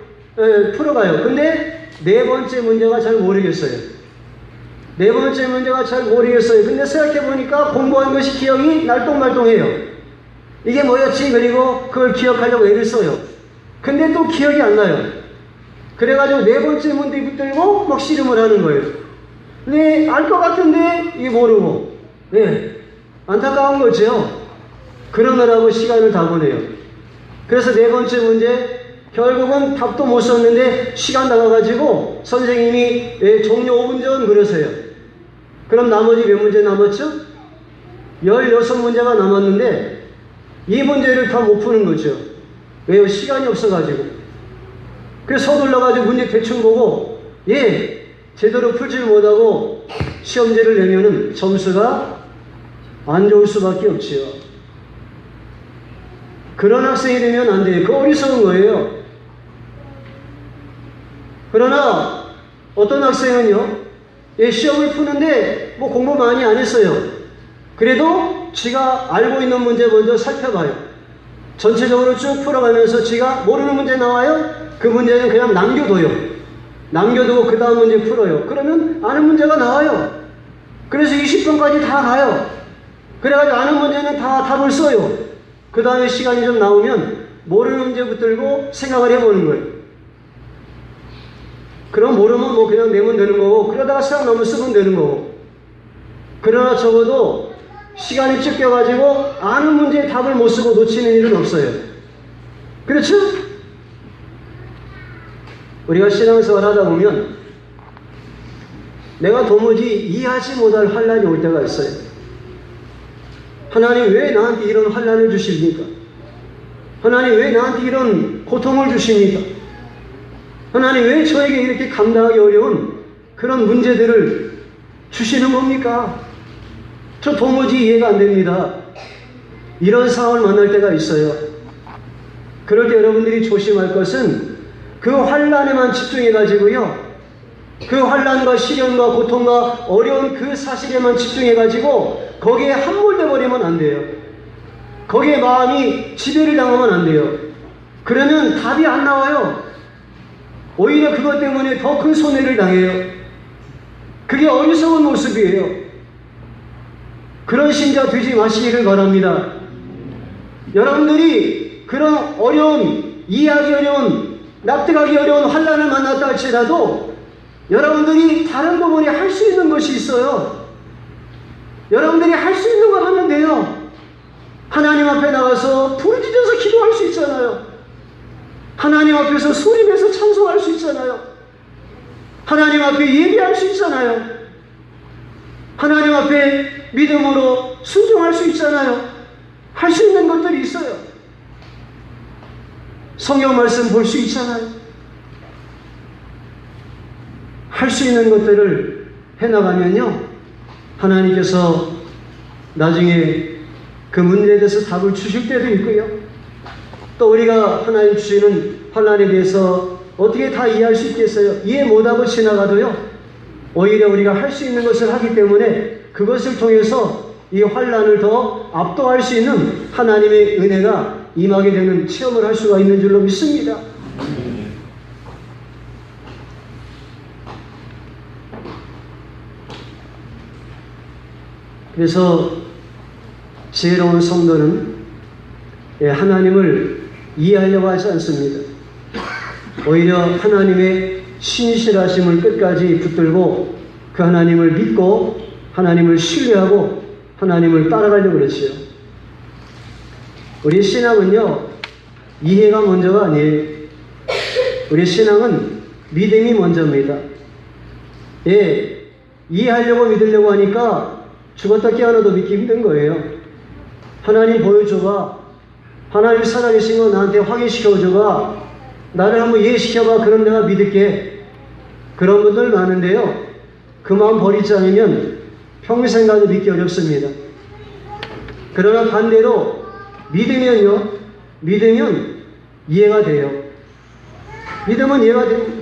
풀어가요. 근데 네 번째 문제가 잘 모르겠어요. 네 번째 문제가 잘 모르겠어요. 근데 생각해보니까 공부한 것이 기억이 날똥말똥해요. 이게 뭐였지? 그리고 그걸 기억하려고 애를 써요. 근데 또 기억이 안 나요. 그래가지고 네 번째 문제 붙들고 막 씨름을 하는 거예요. 근데 알 것 같은데 이게 모르고. 안타까운 거죠. 그러느라고 시간을 다 보내요. 그래서 네 번째 문제 결국은 답도 못 썼는데 시간 나가가지고 선생님이 종료 5분 전 그러세요. 그럼 나머지 몇 문제 남았죠? 16문제가 남았는데 이 문제를 다 못 푸는 거죠. 왜요? 시간이 없어가지고. 그래서 서둘러가지고 문제 대충 보고 제대로 풀지를 못하고 시험지를 내면은 점수가 안 좋을 수밖에 없지요. 그런 학생이 되면 안 돼요. 그 어리석은 거예요. 그러나 어떤 학생은요 시험을 푸는데 뭐 공부 많이 안 했어요. 그래도 지가 알고 있는 문제 먼저 살펴봐요. 전체적으로 쭉 풀어가면서 지가 모르는 문제 나와요? 그 문제는 그냥 남겨둬요. 남겨두고 그 다음 문제 풀어요. 그러면 아는 문제가 나와요. 그래서 20분까지 다 가요. 그래가지고 아는 문제는 다 답을 써요. 그 다음에 시간이 좀 나오면 모르는 문제 붙들고 생각을 해보는 거예요. 그럼 모르면 뭐 그냥 내면 되는 거고, 그러다가 생각나면 쓰면 되는 거고. 그러나 적어도 시간이 쫓겨가지고 아는 문제에 답을 못 쓰고 놓치는 일은 없어요. 그렇죠? 우리가 신앙생활 하다 보면 내가 도무지 이해하지 못할 환난이 올 때가 있어요. 하나님 왜 나한테 이런 환난을 주십니까? 하나님 왜 나한테 이런 고통을 주십니까? 하나님 왜 저에게 이렇게 감당하기 어려운 그런 문제들을 주시는 겁니까? 저 도무지 이해가 안 됩니다. 이런 상황을 만날 때가 있어요. 그럴 때 여러분들이 조심할 것은 그 환난에만 집중해가지고요, 그 환난과 시련과 고통과 어려운 그 사실에만 집중해가지고 거기에 함몰돼 버리면 안 돼요. 거기에 마음이 지배를 당하면 안 돼요. 그러면 답이 안 나와요. 오히려 그것 때문에 더 큰 손해를 당해요. 그게 어리석은 모습이에요. 그런 신자 되지 마시기를 바랍니다. 여러분들이 그런 어려운, 이해하기 어려운, 납득하기 어려운 환난을 만났다 할지라도 여러분들이 다른 부분에 할 수 있는 것이 있어요. 여러분들이 할 수 있는 걸 하면 돼요. 하나님 앞에 나가서 부르짖어서 기도할 수 있잖아요. 하나님 앞에서 소리내서 찬송할 수 있잖아요. 하나님 앞에 예배할 수 있잖아요. 하나님 앞에 믿음으로 순종할 수 있잖아요. 할 수 있는 것들이 있어요. 성경 말씀 볼 수 있잖아요. 할 수 있는 것들을 해나가면요, 하나님께서 나중에 그 문제에 대해서 답을 주실 때도 있고요, 또 우리가 하나님 주시는 환난에 대해서 어떻게 다 이해할 수 있겠어요? 이해 못하고 지나가도요, 오히려 우리가 할 수 있는 것을 하기 때문에 그것을 통해서 이 환난을 더 압도할 수 있는 하나님의 은혜가 임하게 되는 체험을 할 수가 있는 줄로 믿습니다. 그래서 지혜로운 성도는 하나님을 이해하려고 하지 않습니다. 오히려 하나님의 신실하심을 끝까지 붙들고 그 하나님을 믿고 하나님을 신뢰하고 하나님을 따라가려고 그러지요. 우리 신앙은요, 이해가 먼저가 아니에요. 우리 신앙은 믿음이 먼저입니다. 이해하려고 믿으려고 하니까 죽었다 깨어나도 믿기 힘든 거예요. 하나님 보여줘봐. 하나님 살아계신 거 나한테 확인시켜줘봐. 나를 한번 이해시켜봐. 그럼 내가 믿을게. 그런 분들 많은데요, 그 마음 버리지 않으면 평생 가도 믿기 어렵습니다. 그러나 반대로 믿으면요, 믿으면 이해가 돼요. 믿으면 이해가 됩니다.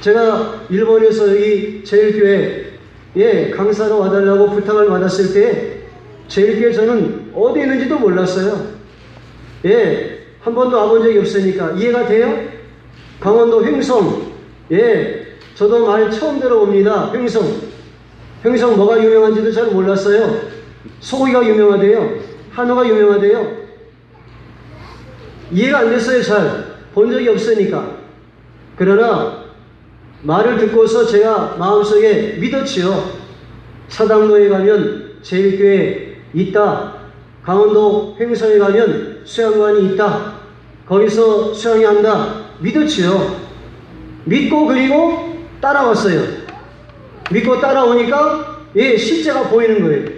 제가 일본에서 여기 제일교회에 강사로 와달라고 부탁을 받았을 때 제일교회 저는 어디 있는지도 몰랐어요. 한 번도 와본 적이 없으니까. 이해가 돼요? 강원도 횡성. 저도 말 처음 들어봅니다. 횡성 뭐가 유명한지도 잘 몰랐어요. 소고기가 유명하대요. 한우가 유명하대요. 이해가 안 됐어요. 잘 본 적이 없으니까. 그러나 말을 듣고서 제가 마음속에 믿었지요. 사당로에 가면 제일교회 있다. 강원도 횡성에 가면 수양관이 있다. 거기서 수양회한다. 믿었지요. 믿고 그리고 따라왔어요. 믿고 따라오니까 실제가 보이는 거예요.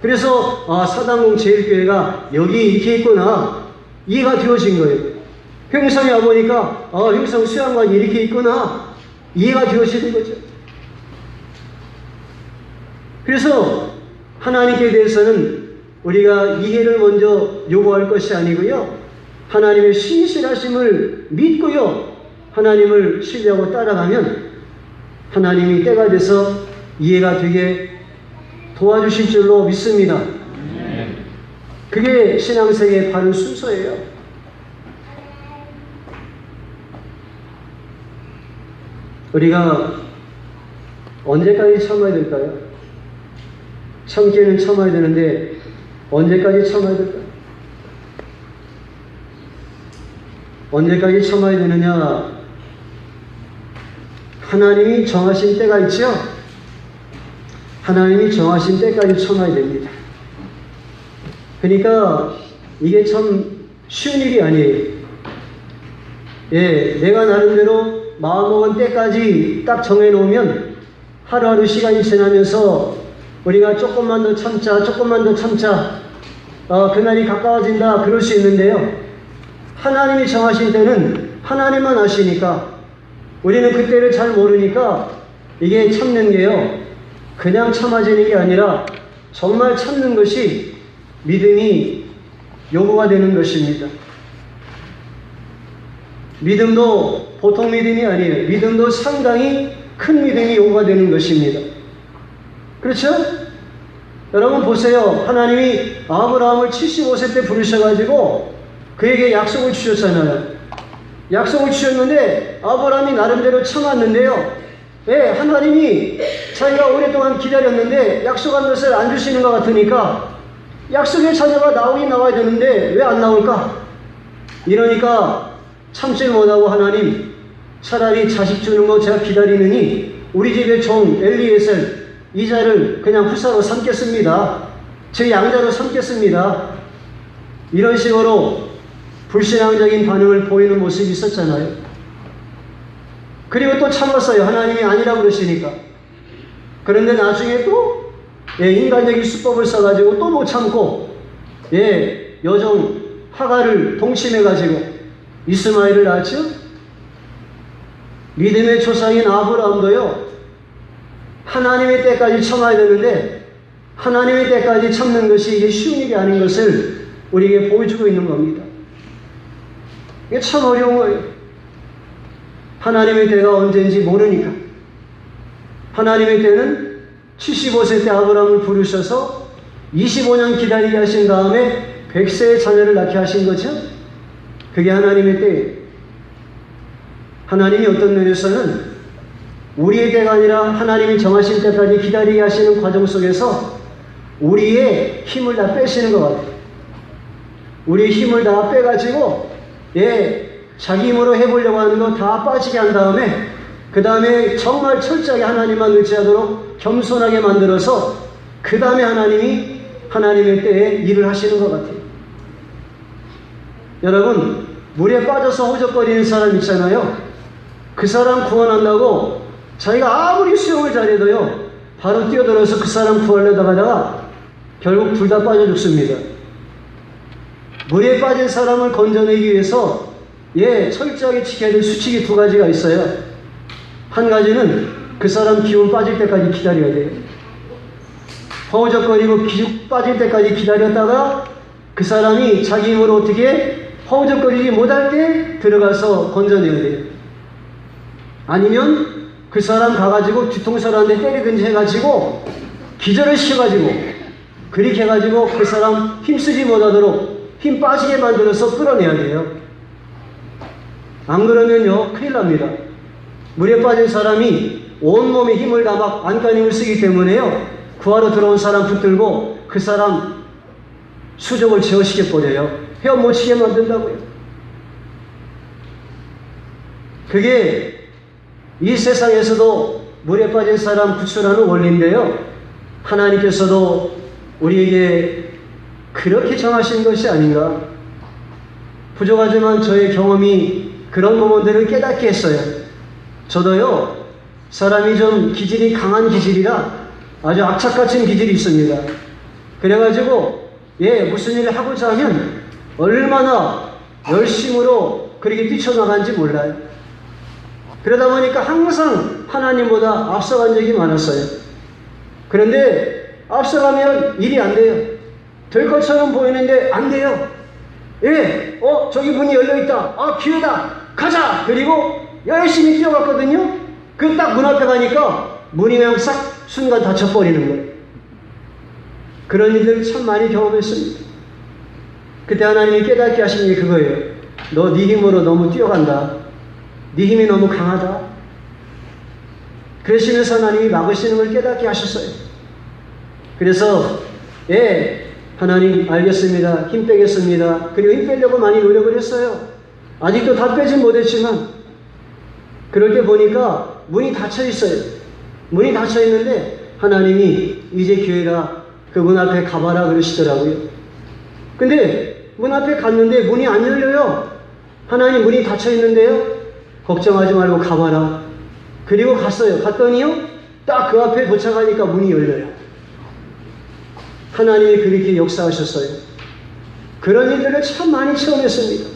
그래서 사당공 제일교회가 여기 이렇게 있구나. 이해가 되어진 거예요. 횡성에 와보니까 횡성 수양관이 이렇게 있구나. 이해가 되어지는 거죠. 그래서 하나님께 대해서는 우리가 이해를 먼저 요구할 것이 아니고요, 하나님의 신실하심을 믿고요, 하나님을 신뢰하고 따라가면 하나님이 때가 돼서 이해가 되게 도와주실 줄로 믿습니다. 그게 신앙생의 바른 순서예요. 우리가 언제까지 참아야 될까요? 참기는 참아야 되는데 언제까지 참아야 될까요? 언제까지 참아야 되느냐? 하나님이 정하신 때가 있죠? 하나님이 정하신 때까지 참아야 됩니다. 그러니까 이게 참 쉬운 일이 아니에요. 예, 내가 나름대로 마음먹은 때까지 딱 정해놓으면 하루하루 시간이 지나면서 우리가 조금만 더 참자, 조금만 더 참자, 그날이 가까워진다, 그럴 수 있는데요. 하나님이 정하신 때는 하나님만 아시니까 우리는 그때를 잘 모르니까 이게 참는 게요, 그냥 참아지는 게 아니라 정말 참는 것이 믿음이 요구가 되는 것입니다. 믿음도 보통 믿음이 아니에요. 믿음도 상당히 큰 믿음이 요구가 되는 것입니다. 그렇죠? 여러분 보세요. 하나님이 아브라함을 75세 때 부르셔가지고 그에게 약속을 주셨잖아요. 약속을 주셨는데 아브라함이 나름대로 참았는데요. 왜? 하나님이 자기가 오랫동안 기다렸는데 약속한 것을 안 주시는 것 같으니까 약속의 자녀가 나오긴 나와야 되는데 왜 안 나올까? 이러니까 참질 못하고 하나님, 차라리 자식 주는 거 제가 기다리느니 우리 집의 종 엘리에셀 이자를 그냥 후사로 삼겠습니다. 제 양자로 삼겠습니다. 이런 식으로 불신앙적인 반응을 보이는 모습이 있었잖아요. 그리고 또 참았어요. 하나님이 아니라고 그러시니까. 그런데 나중에 또 인간적인 수법을 써가지고 또 못 참고 여종 하가를 동침해가지고 이스마엘을 낳았죠. 믿음의 조상인 아브라함도요, 하나님의 때까지 참아야 되는데 하나님의 때까지 참는 것이 이게 쉬운 일이 아닌 것을 우리에게 보여주고 있는 겁니다. 이게 참 어려운 거예요. 하나님의 때가 언제인지 모르니까. 하나님의 때는 75세 때 아브라함을 부르셔서 25년 기다리게 하신 다음에 100세의 자녀를 낳게 하신 거죠. 그게 하나님의 때예요. 하나님이 어떤 면에서는 우리의 때가 아니라 하나님이 정하신 때까지 기다리게 하시는 과정 속에서 우리의 힘을 다 빼시는 것 같아요. 우리의 힘을 다 빼가지고 자기 힘으로 해보려고 하는 거 다 빠지게 한 다음에 그 다음에 정말 철저하게 하나님만 의지하도록 겸손하게 만들어서 그 다음에 하나님이 하나님의 때에 일을 하시는 것 같아요. 여러분, 물에 빠져서 허우적거리는 사람 있잖아요. 그 사람 구원한다고 자기가 아무리 수영을 잘해도요, 바로 뛰어들어서 그 사람 구하려다가 결국 둘 다 빠져 죽습니다. 물에 빠진 사람을 건져내기 위해서 철저하게 지켜야 될 수칙이 두 가지가 있어요. 한 가지는 그 사람 기운 빠질 때까지 기다려야 돼요. 허우적거리고 기죽 빠질 때까지 기다렸다가 그 사람이 자기 힘으로 어떻게 허우적거리지 못할 때 들어가서 건져내야 돼요. 아니면 그 사람 가가지고 뒤통수를 한 대 때리든지 해가지고 기절을 시켜가지고 그렇게 해가지고 그 사람 힘쓰지 못하도록 힘 빠지게 만들어서 끌어내야 돼요. 안 그러면요 큰일 납니다. 물에 빠진 사람이 온몸에 힘을 다 막 안간 힘을 쓰기 때문에요, 구하러 들어온 사람 붙들고 그 사람 수족을 제어시켜버려요. 헤엄 못 치게 만든다고요. 그게 이 세상에서도 물에 빠진 사람 구출하는 원리인데요, 하나님께서도 우리에게 그렇게 정하신 것이 아닌가. 부족하지만 저의 경험이 그런 부분들을 깨닫게 했어요. 저도요, 사람이 좀 기질이 강한 기질이라 아주 악착같은 기질이 있습니다. 그래가지고 무슨 일을 하고자 하면 얼마나 열심으로 그렇게 뛰쳐나간지 몰라요. 그러다 보니까 항상 하나님보다 앞서간 적이 많았어요. 그런데 앞서가면 일이 안 돼요. 될 것처럼 보이는데 안 돼요. 저기 문이 열려있다. 기회다. 가자. 그리고 열심히 뛰어갔거든요. 그 딱 문 앞에 가니까 문이 그냥 싹 순간 닫혀버리는 거예요. 그런 일들을 참 많이 경험했습니다. 그때 하나님이 깨닫게 하신 게 그거예요. 너 네 힘으로 너무 뛰어간다. 네 힘이 너무 강하다. 그러시면서 하나님이 막으시는 걸 깨닫게 하셨어요. 그래서 하나님 알겠습니다. 힘 빼겠습니다. 그리고 힘 빼려고 많이 노력을 했어요. 아직도 다 빼진 못했지만 그럴 때 보니까 문이 닫혀 있어요. 문이 닫혀 있는데 하나님이 이제 기회라 그 문 앞에 가봐라 그러시더라고요. 근데 문 앞에 갔는데 문이 안 열려요. 하나님 문이 닫혀 있는데요. 걱정하지 말고 가봐라. 그리고 갔어요. 갔더니요. 딱 그 앞에 도착하니까 문이 열려요. 하나님이 그렇게 역사하셨어요. 그런 일들을 참 많이 체험했습니다.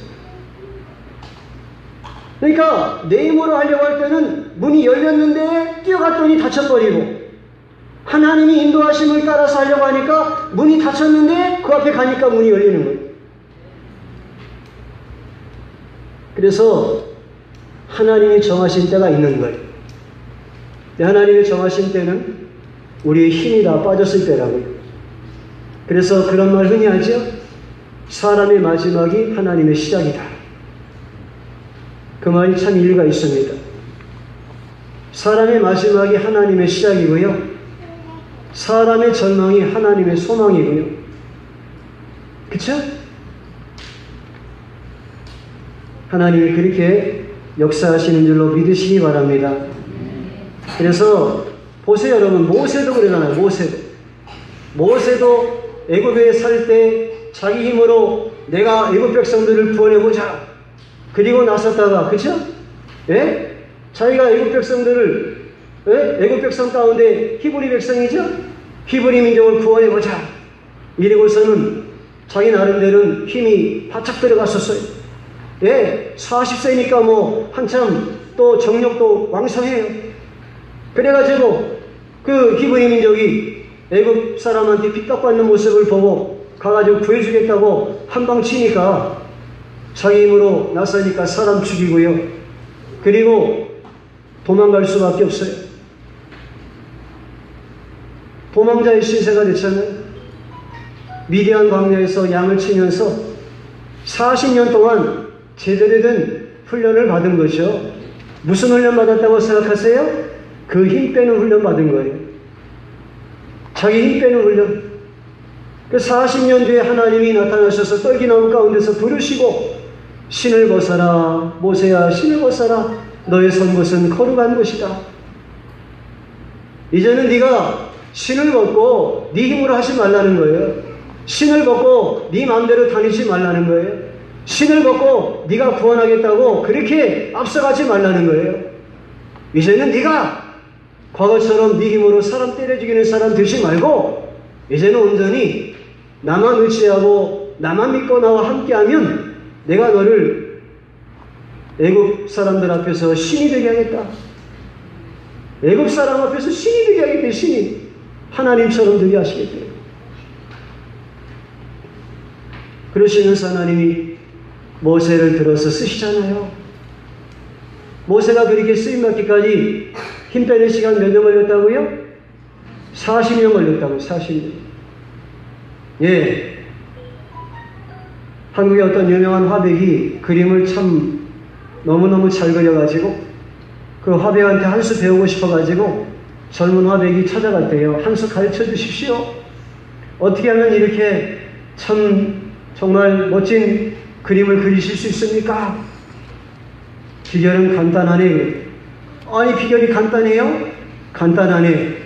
그러니까 내 힘으로 하려고 할 때는 문이 열렸는데 뛰어갔더니 닫혀버리고, 하나님이 인도하심을 따라서 하려고 하니까 문이 닫혔는데 그 앞에 가니까 문이 열리는 거예요. 그래서 하나님이 정하신 때가 있는 거예요. 하나님이 정하신 때는 우리의 힘이 다 빠졌을 때라고요. 그래서 그런 말 흔히 하죠. 사람의 마지막이 하나님의 시작이다. 그 말이 참 일리가 있습니다. 사람의 마지막이 하나님의 시작이고요. 사람의 절망이 하나님의 소망이고요. 그쵸? 하나님이 그렇게 역사하시는 줄로 믿으시기 바랍니다. 그래서 보세요 여러분, 모세도 그러잖아요. 모세도 애굽에 살 때 자기 힘으로 내가 애굽 백성들을 구원해보자 그리고 나섰다가, 그쵸? 예? 자기가 애굽 백성들을, 예? 애굽 백성 가운데 히브리 백성이죠? 히브리 민족을 구원해보자 이러고서는 자기 나름대로는 힘이 바짝 들어갔었어요. 예, 40세니까 뭐 한참 또 정력도 왕성해요. 그래가지고 그 히브리 민족이 애굽 사람한테 핍박받는 모습을 보고 가가지고 구해주겠다고 한방 치니까 자기 힘으로 나서니까 사람 죽이고요. 그리고 도망갈 수밖에 없어요. 도망자의 신세가 됐잖아요. 미디안 광야에서 양을 치면서 40년 동안 제대로 된 훈련을 받은 거죠. 무슨 훈련 받았다고 생각하세요? 그 힘 빼는 훈련 받은 거예요. 자기 힘 빼는 훈련. 그 40년 뒤에 하나님이 나타나셔서 떨기나무 가운데서 부르시고, 신을 벗어라 모세야, 신을 벗어라, 너의 선 곳은 거룩한 곳이다. 이제는 네가 신을 벗고 네 힘으로 하지 말라는 거예요. 신을 벗고 네 마음대로 다니지 말라는 거예요. 신을 벗고 네가 구원하겠다고 그렇게 앞서가지 말라는 거예요. 이제는 네가 과거처럼 네 힘으로 사람 때려 죽이는 사람 되지 말고, 이제는 온전히 나만 의지하고 나만 믿고 나와 함께하면 내가 너를 애굽 사람들 앞에서 신이 되게 하겠다. 애굽 사람 앞에서 신이 되게 하겠다. 신이 하나님처럼 되게 하시겠대요. 그러시면서 하나님이 모세를 들어서 쓰시잖아요. 모세가 그렇게 쓰임받기까지 힘 빼는 시간 몇 년 걸렸다고요? 40년 걸렸다고요. 40년. 예. 한국의 어떤 유명한 화백이 그림을 참 너무너무 잘 그려가지고 그 화백한테 한 수 배우고 싶어가지고 젊은 화백이 찾아갔대요. 한 수 가르쳐 주십시오. 어떻게 하면 이렇게 참 정말 멋진 그림을 그리실 수 있습니까? 비결은 간단하네. 아니, 비결이 간단해요? 간단하네.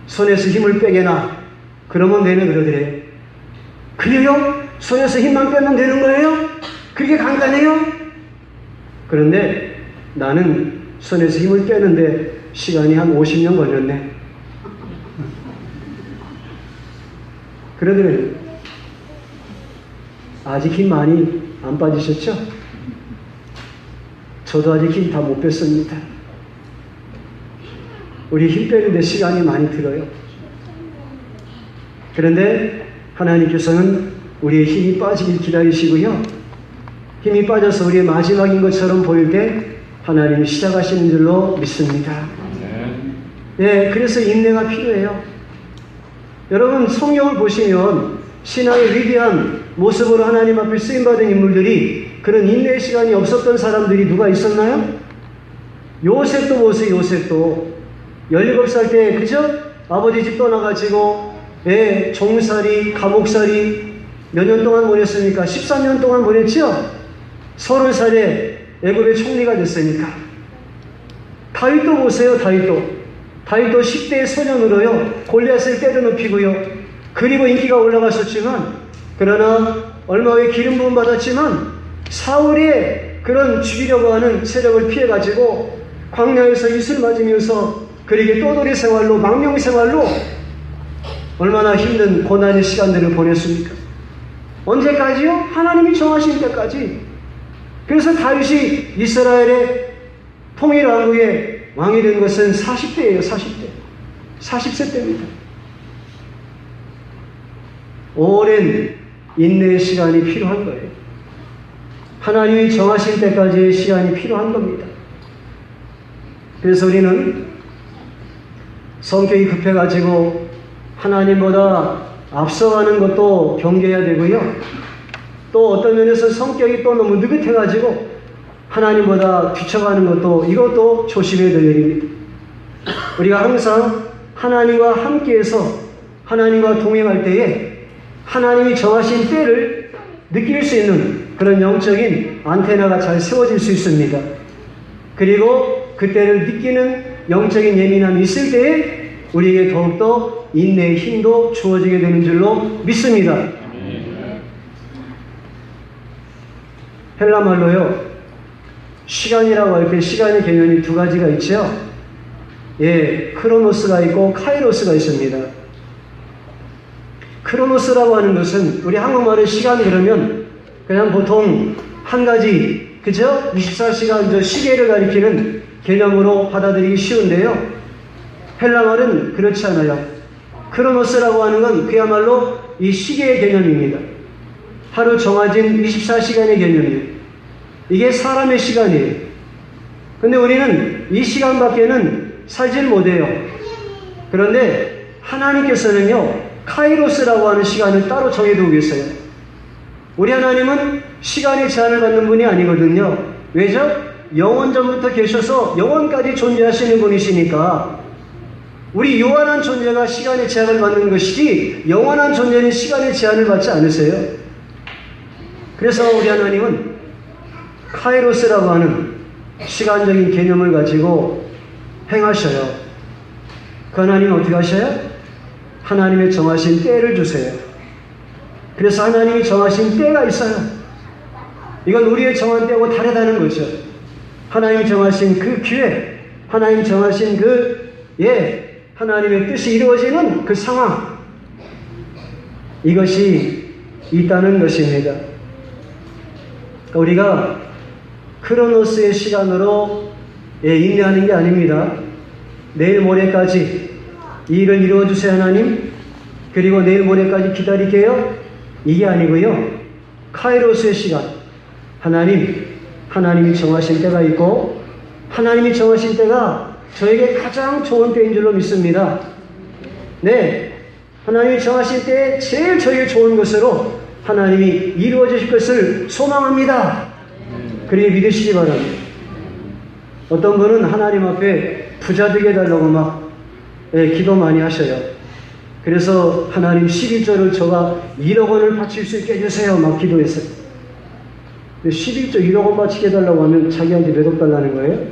손에서 힘을 빼게나. 그러면 되네, 그러더래. 그래요? 손에서 힘만 빼면 되는 거예요? 그렇게 간단해요? 그런데 나는 손에서 힘을 빼는데 시간이 한 50년 걸렸네. 그러더래요. 아직 힘 많이 안 빠지셨죠? 저도 아직 힘 다 못 뺐습니다. 우리 힘 빼는데 시간이 많이 들어요. 그런데 하나님께서는 우리의 힘이 빠지길 기다리시고요. 힘이 빠져서 우리의 마지막인 것처럼 보일 때 하나님이 시작하시는 줄로 믿습니다. 네, 그래서 인내가 필요해요. 여러분, 성경을 보시면 신앙의 위대한 모습으로 하나님 앞에 쓰임받은 인물들이 그런 인내의 시간이 없었던 사람들이 누가 있었나요? 요셉도 보세요. 요셉도 17살 때, 그죠? 아버지 집 떠나가지고 종살이, 감옥살이 몇 년 동안 보냈습니까? 13년 동안 보냈죠? 30살에 애굽의 총리가 됐으니까. 다윗도 보세요. 다윗도 10대의 소년으로요. 골리앗을 때려눕히고요. 그리고 인기가 올라갔었지만, 그러나 얼마 후에 기름 부음 받았지만 사울의 그런 죽이려고 하는 세력을 피해가지고 광야에서 이슬 맞으면서 그에게 떠돌이 생활로, 망명 생활로 얼마나 힘든 고난의 시간들을 보냈습니까? 언제까지요? 하나님이 정하신 때까지. 그래서 다윗이 이스라엘의 통일왕국의 왕이 된 것은 40대예요. 40세 때입니다. 오랜 인내의 시간이 필요한 거예요. 하나님이 정하신 때까지의 시간이 필요한 겁니다. 그래서 우리는 성격이 급해가지고 하나님보다 앞서가는 것도 경계해야 되고요. 또 어떤 면에서 성격이 또 너무 느긋해가지고 하나님보다 뒤쳐가는 것도, 이것도 조심해야 될 일입니다. 우리가 항상 하나님과 함께해서 하나님과 동행할 때에 하나님이 정하신 때를 느낄 수 있는 그런 영적인 안테나가 잘 세워질 수 있습니다. 그리고 그때를 느끼는 영적인 예민함이 있을 때에 우리에게 더욱더 인내의 힘도 주어지게 되는 줄로 믿습니다. 헬라 말로요, 시간이라고 할 때 시간의 개념이 두 가지가 있죠. 예, 크로노스가 있고 카이로스가 있습니다. 크로노스라고 하는 것은 우리 한국말의 시간 그러면 그냥 보통 한 가지, 그죠? 24시간 저 시계를 가리키는 개념으로 받아들이기 쉬운데요. 헬라말은 그렇지 않아요. 크로노스라고 하는 건 그야말로 이 시계의 개념입니다. 하루 정해진 24시간의 개념이에요. 이게 사람의 시간이에요. 근데 우리는 이 시간밖에는 살질 못해요. 그런데 하나님께서는요, 카이로스라고 하는 시간을 따로 정해두고 계세요. 우리 하나님은 시간의 제한을 받는 분이 아니거든요. 왜죠? 영원전부터 계셔서 영원까지 존재하시는 분이시니까 우리 요한한 존재가 시간의 제한을 받는 것이지 영원한 존재는 시간의 제한을 받지 않으세요. 그래서 우리 하나님은 카이로스라고 하는 시간적인 개념을 가지고 행하셔요. 그 하나님은 어떻게 하셔요? 하나님의 정하신 때를 주세요. 그래서 하나님이 정하신 때가 있어요. 이건 우리의 정한 때하고 다르다는 거죠. 하나님이 정하신 그 기회, 하나님이 정하신 하나님의 뜻이 이루어지는 그 상황, 이것이 있다는 것입니다. 우리가 크로노스의 시간으로 인내하는 게 아닙니다. 내일 모레까지 이 일을 이루어주세요 하나님, 그리고 내일 모레까지 기다릴게요, 이게 아니고요. 카이로스의 시간, 하나님이 정하신 때가 있고 하나님이 정하신 때가 저에게 가장 좋은 때인 줄로 믿습니다. 네, 하나님이 정하신 때에 제일 저에게 좋은 것으로 하나님이 이루어 주실 것을 소망합니다. 그렇게 믿으시기 바랍니다. 어떤 분은 하나님 앞에 부자 되게 해달라고 막 기도 많이 하셔요. 그래서 하나님 11조를 저가 1억 원을 바칠 수 있게 해주세요 막 기도했어요. 11조 1억 원 바치게 해달라고 하면 자기한테 몇 억 달라는 거예요?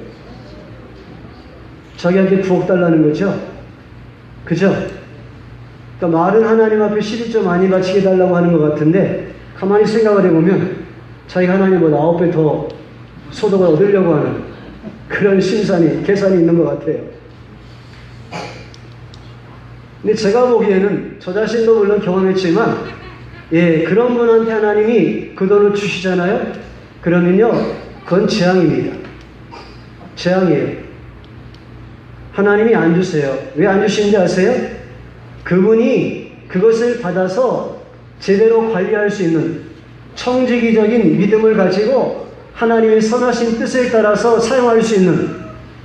자기한테 9억 달라는 거죠? 그죠? 그러니까 말은 하나님 앞에 11조 많이 바치게 해달라고 하는 것 같은데 가만히 생각을 해보면 자기가 하나님보다 9배 더 소득을 얻으려고 하는 그런 계산이 있는 것 같아요. 근데 제가 보기에는 저 자신도 물론 경험했지만 그런 분한테 하나님이 그 돈을 주시잖아요. 그러면요, 그건 재앙입니다. 재앙이에요. 하나님이 안 주세요. 왜 안 주시는지 아세요? 그분이 그것을 받아서 제대로 관리할 수 있는 청지기적인 믿음을 가지고 하나님의 선하신 뜻에 따라서 사용할 수 있는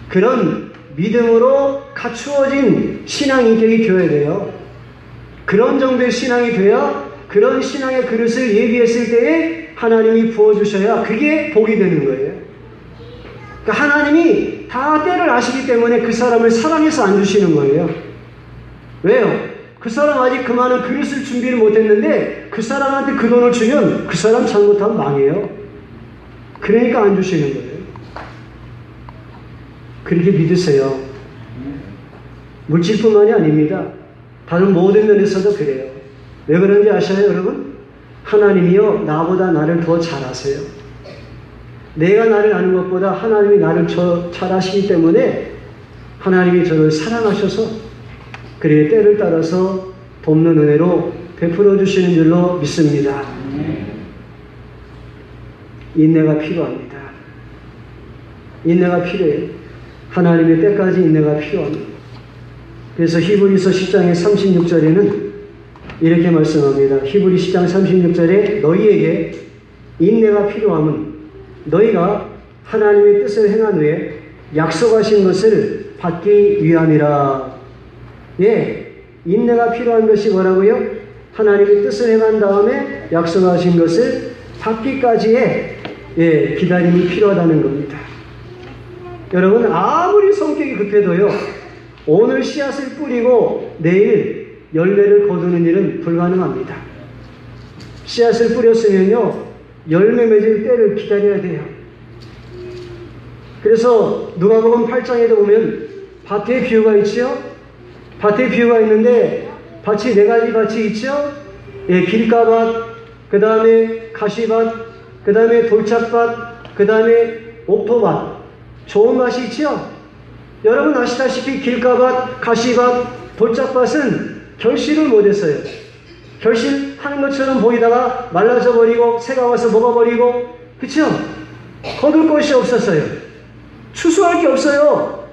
그런 믿음으로 갖추어진 신앙 인격이 되어야 돼요. 그런 정도의 신앙이 돼야 그런 신앙의 그릇을 예비했을 때에 하나님이 부어주셔야 그게 복이 되는 거예요. 그러니까 하나님이 다 때를 아시기 때문에 그 사람을 사랑해서 안 주시는 거예요. 왜요? 그 사람 아직 그 많은 그릇을 준비를 못했는데 그 사람한테 그 돈을 주면 그 사람 잘못하면 망해요. 그러니까 안 주시는 거예요. 그렇게 믿으세요. 물질뿐만이 아닙니다. 다른 모든 면에서도 그래요. 왜 그런지 아셔요, 여러분? 하나님이요, 나보다 나를 더 잘 아세요. 내가 나를 아는 것보다 하나님이 나를 잘 아시기 때문에 하나님이 저를 사랑하셔서 그의 때를 따라서 돕는 은혜로 베풀어 주시는 줄로 믿습니다. 인내가 필요합니다. 인내가 필요해요. 하나님의 때까지 인내가 필요합니다. 그래서 히브리서 10장의 36절에는 이렇게 말씀합니다. 히브리 10장 36절에 너희에게 인내가 필요함은 너희가 하나님의 뜻을 행한 후에 약속하신 것을 받기 위함이라. 예, 인내가 필요한 것이 뭐라고요? 하나님의 뜻을 행한 다음에 약속하신 것을 받기까지의 기다림이 필요하다는 겁니다. 여러분, 아무리 성격이 급해도요, 오늘 씨앗을 뿌리고 내일 열매를 거두는 일은 불가능합니다. 씨앗을 뿌렸으면요, 열매 맺을 때를 기다려야 돼요. 그래서 누가복음 8장에도 보면 밭에 비유가 있죠? 밭에 비유가 있는데 밭이 4가지 밭이 있죠? 예, 길가밭, 그 다음에 가시밭, 그 다음에 돌짝밭, 그 다음에 옥토밭. 좋은 밭이 있죠? 여러분 아시다시피 길가밭, 가시밭, 돌짝밭은 결실을 못했어요. 결실하는 것처럼 보이다가 말라져 버리고 새가 와서 먹어버리고, 그쵸? 거둘 것이 없었어요. 추수할 게 없어요.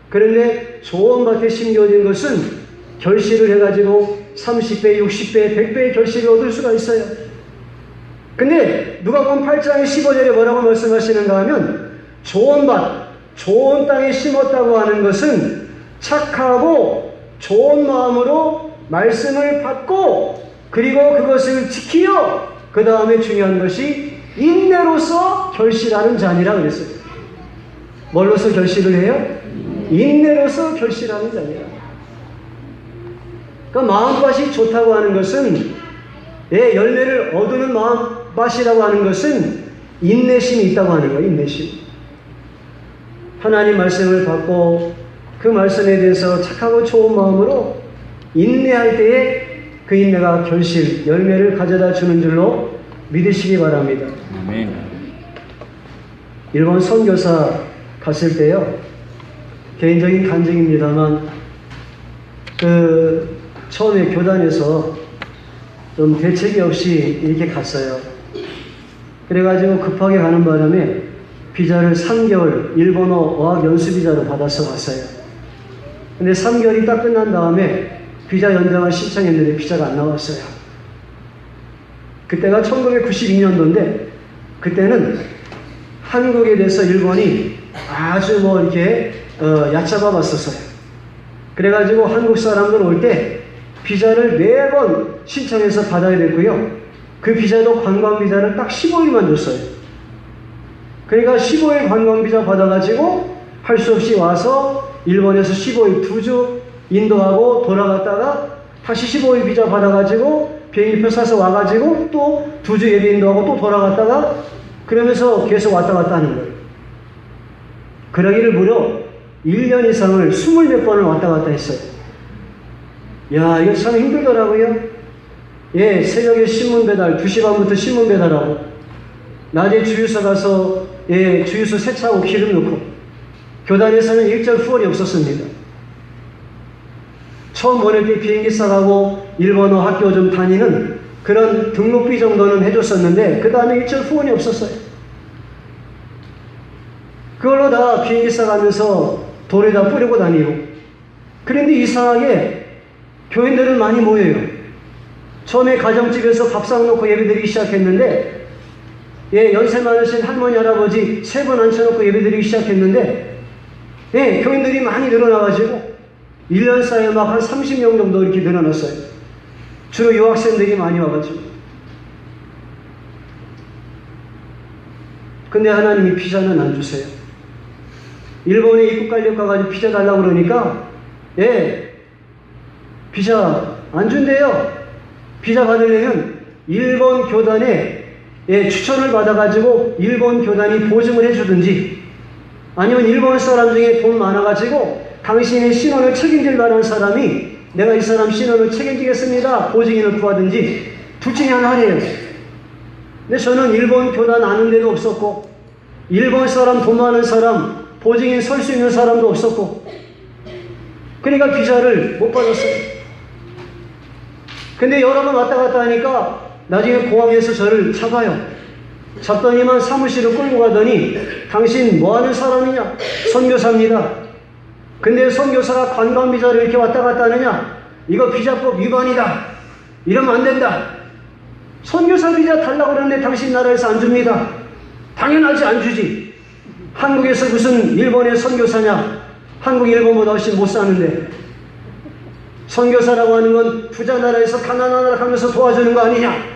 그런데 좋은 밭에 심겨진 것은 결실을 해가지고 30배, 60배, 100배의 결실을 얻을 수가 있어요. 근데 누가복음 8장의 15절에 뭐라고 말씀하시는가 하면 좋은 밭, 좋은 땅에 심었다고 하는 것은 착하고 좋은 마음으로 말씀을 받고 그리고 그것을 지키어 그 다음에 중요한 것이 인내로서 결실하는 자니라 그랬어요. 뭘로서 결실을 해요? 인내로서 결실하는 자니라. 그러니까 마음밭이 좋다고 하는 것은, 열매를 얻는 마음밭이라고 하는 것은 인내심이 있다고 하는 거예요. 인내심. 하나님 말씀을 받고 그 말씀에 대해서 착하고 좋은 마음으로 인내할 때에 그 인내가 결실, 열매를 가져다 주는 줄로 믿으시기 바랍니다. 아멘. 일본 선교사 갔을 때요, 개인적인 간증입니다만, 처음에 교단에서 좀 대책이 없이 이렇게 갔어요. 그래가지고 급하게 가는 바람에 비자를 3개월 일본어 어학 연수 비자로 받아서 갔어요. 근데 3개월이 딱 끝난 다음에 비자 연장을 신청했는데 비자가 안 나왔어요. 그때가 1992년도인데 그때는 한국에 대해서 일본이 아주 이렇게 얕잡아 봤었어요. 그래가지고 한국 사람들 올 때 비자를 매번 신청해서 받아야 됐고요. 그 비자도 관광 비자를 딱 15일만 줬어요. 그러니까 15일 관광 비자 받아가지고 할 수 없이 와서 일본에서 15일 2주 인도하고 돌아갔다가 다시 15일 비자 받아가지고 비행기표 사서 와가지고 또 2주 예비 인도하고 또 돌아갔다가 그러면서 계속 왔다 갔다 하는 거예요. 그러기를 무려 1년 이상을 20몇 번을 왔다 갔다 했어요. 야, 이거 참 힘들더라고요. 예, 새벽에 신문 배달, 2시 반부터 신문 배달하고, 낮에 주유소 가서, 주유소 세차하고 기름 넣고, 교단에서는 일절 후원이 없었습니다. 처음 보낼 때 비행기 싸가고 일본어 학교 좀 다니는 그런 등록비 정도는 해줬었는데, 그 다음에 일절 후원이 없었어요. 그걸로 다 비행기 싸가면서 돌에다 뿌리고 다니고. 그런데 이상하게 교인들은 많이 모여요. 처음에 가정집에서 밥상 놓고 예배드리기 시작했는데, 연세 많으신 할머니, 할아버지 3분 앉혀놓고 예배드리기 시작했는데, 교인들이 많이 늘어나가지고 1년 사이에 막 한 30명 정도 이렇게 늘어났어요. 주로 유학생들이 많이 와가지고. 근데 하나님이 비자는 안 주세요. 일본에 입국 관련 가가지고 비자 달라고 그러니까, 비자 안 준대요. 비자 받으려면 일본 교단에 추천을 받아가지고 일본 교단이 보증을 해주든지, 아니면 일본 사람 중에 돈 많아가지고 당신의 신원을 책임질 만한 사람이 내가 이 사람 신원을 책임지겠습니다. 보증인을 구하든지 둘 중에 하나 하래요. 근데 저는 일본 교단 아는 데도 없었고 일본 사람 돈 많은 사람 보증인 설 수 있는 사람도 없었고 그러니까 비자를 못 받았어요. 근데 여러 번 왔다 갔다 하니까 나중에 공항에서 저를 잡아요. 잡더니만 사무실을 끌고 가더니 당신 뭐하는 사람이냐? 선교사입니다. 근데 선교사가 관광비자를 이렇게 왔다 갔다 하느냐? 이거 비자법 위반이다. 이러면 안 된다. 선교사 비자 달라고 그러는데 당신 나라에서 안 줍니다. 당연하지 안 주지. 한국에서 무슨 일본의 선교사냐? 한국 일본보다 훨씬 못 사는데 선교사라고 하는 건 부자 나라에서 가난한 나라 가면서 도와주는 거 아니냐?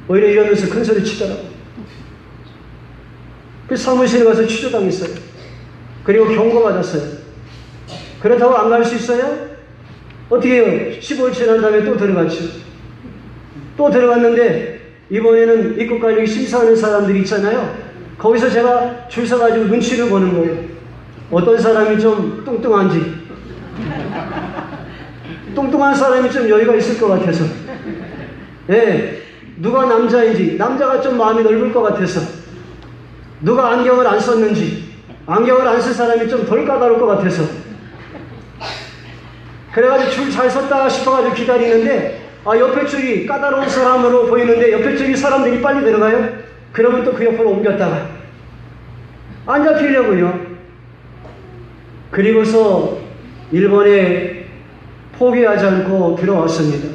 오히려 이러면서 큰 소리 치더라고. 그 사무실에 가서 취조당했어요. 그리고 경고받았어요. 그렇다고 안 갈 수 있어요? 어떻게 해요? 15일 지난 다음에 또 들어갔죠. 또 들어갔는데 이번에는 입국 관리 심사하는 사람들이 있잖아요. 거기서 제가 줄 서가지고 눈치를 보는 거예요. 어떤 사람이 좀 뚱뚱한지. 뚱뚱한 사람이 좀 여유가 있을 것 같아서. 예, 누가 남자인지, 남자가 좀 마음이 넓을 것 같아서. 누가 안경을 안 썼는지, 안경을 안 쓴 사람이 좀 덜 까다로울 것 같아서. 그래가지고 줄 잘 섰다 싶어가지고 기다리는데, 옆에 줄이 까다로운 사람으로 보이는데, 옆에 줄이 사람들이 빨리 들어가요? 그러면 또 그 옆으로 옮겼다가. 안 잡히려고요. 그리고서 일본에 포기하지 않고 들어왔습니다.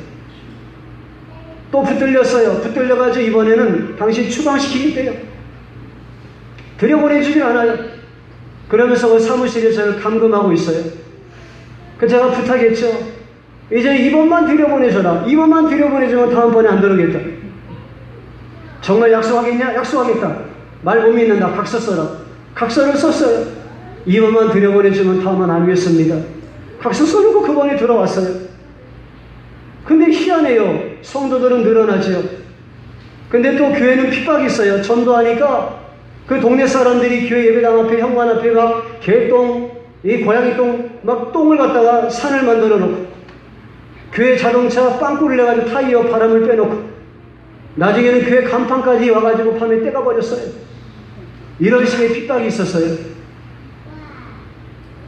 또 붙들렸어요. 붙들려가지고 이번에는 당신 추방시키겠대요. 들여보내주질 않아요. 그러면서 그 사무실에 저를 감금하고 있어요. 그 제가 부탁했죠. 이제 이번만 들여보내줘라. 이번만 들여보내주면 다음번에 안 들어오겠다. 정말 약속하겠냐? 약속하겠다. 말 못 믿는다. 각서 써라. 각서를 썼어요. 이번만 들여보내주면 다음은 안 하겠습니다. 각서 써놓고 그번에 들어왔어요. 근데 희한해요. 성도들은 늘어나죠. 근데 또 교회는 핍박이 있어요. 전도하니까 그 동네 사람들이 교회 예배당 앞에 현관 앞에 막 개똥, 이 고양이 똥, 막 똥을 갖다가 산을 만들어 놓고 교회 자동차 빵꾸를 내가지고 타이어 바람을 빼놓고 나중에는 교회 간판까지 와가지고 밤에 떼가 버렸어요. 이런 식의 핍박이 있었어요.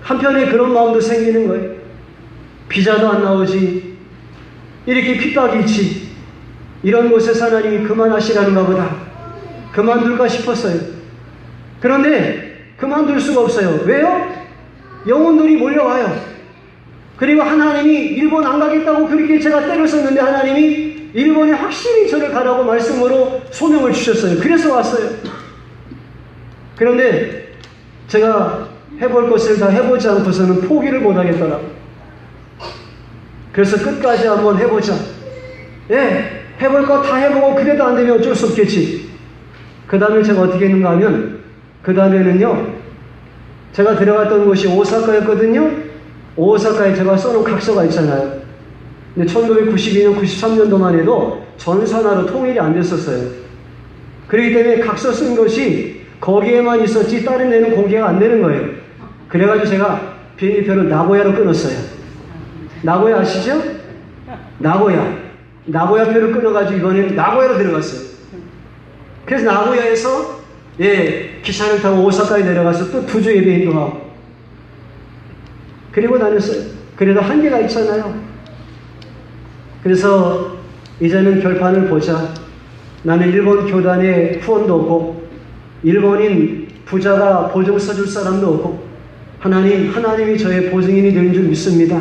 한편에 그런 마음도 생기는 거예요. 비자도 안 나오지. 이렇게 핍박이 있지. 이런 곳에서 하나님이 그만하시라는가 보다. 그만둘까 싶었어요. 그런데 그만둘 수가 없어요. 왜요? 영혼들이 몰려와요. 그리고 하나님이 일본 안 가겠다고 그렇게 제가 때를 썼는데 하나님이 일본에 확실히 저를 가라고 말씀으로 소명을 주셨어요. 그래서 왔어요. 그런데 제가 해볼 것을 다 해보지 않고서는 포기를 못하겠더라고요. 그래서 끝까지 한번 해보자. 예, 해볼 거 다 해보고 그래도 안 되면 어쩔 수 없겠지. 그 다음에 제가 어떻게 했는가 하면 그 다음에는요. 제가 들어갔던 곳이 오사카였거든요. 오사카에 제가 써놓은 각서가 있잖아요. 근데 1992년, 93년도만 해도 전산화로 통일이 안 됐었어요. 그렇기 때문에 각서 쓴 것이 거기에만 있었지 다른 데는 공개가 안 되는 거예요. 그래가지고 제가 비행기표를 나고야로 끊었어요. 나고야 아시죠? 나고야표를 끊어가지고 이번에는 나고야로 들어갔어요. 그래서 나고야에서 기차를 타고 오사카에 내려가서 또 2주 예배 인도하고 그리고 다녔어요. 그래도 한계가 있잖아요. 그래서 이제는 결판을 보자. 나는 일본 교단에 후원도 없고 일본인 부자가 보증 써줄 사람도 없고 하나님이 저의 보증인이 되는 줄 믿습니다.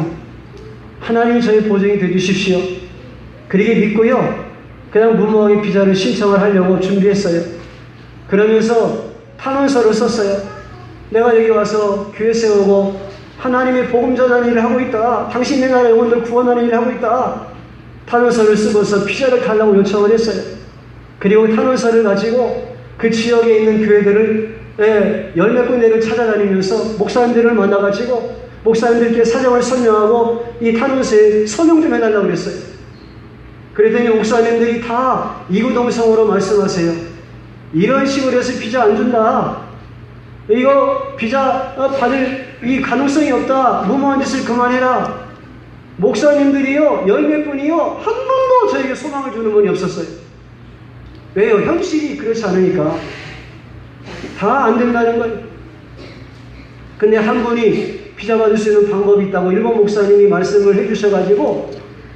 하나님이 저의 보증이 되주십시오. 그렇게 믿고요. 그냥 무모하게 비자를 신청을 하려고 준비했어요. 그러면서 탄원서를 썼어요. 내가 여기 와서 교회 세우고 하나님의 복음 전하는 일을 하고 있다. 당신의 나라 영혼들 구원하는 일을 하고 있다. 탄원서를 쓰고서 비자를 달라고 요청을 했어요. 그리고 탄원서를 가지고 그 지역에 있는 교회들을 열몇 군데를 찾아다니면서 목사님들을 만나가지고 목사님들께 사정을 설명하고 이 탄원서에 서명 좀 해달라고 그랬어요. 그랬더니 목사님들이 다 이구동성으로 말씀하세요. 이런 식으로 해서 비자 안 준다. 이거 비자 받을 이 가능성이 없다. 무모한 짓을 그만해라. 목사님들이요, 열몇 분이요, 한 번도 저에게 소망을 주는 분이 없었어요. 왜요? 현실이 그렇지 않으니까. 다 안 된다는 거예요. 근데 한 분이 비자 받을 수 있는 방법이 있다고 일본 목사님이 말씀을 해주셔가지고,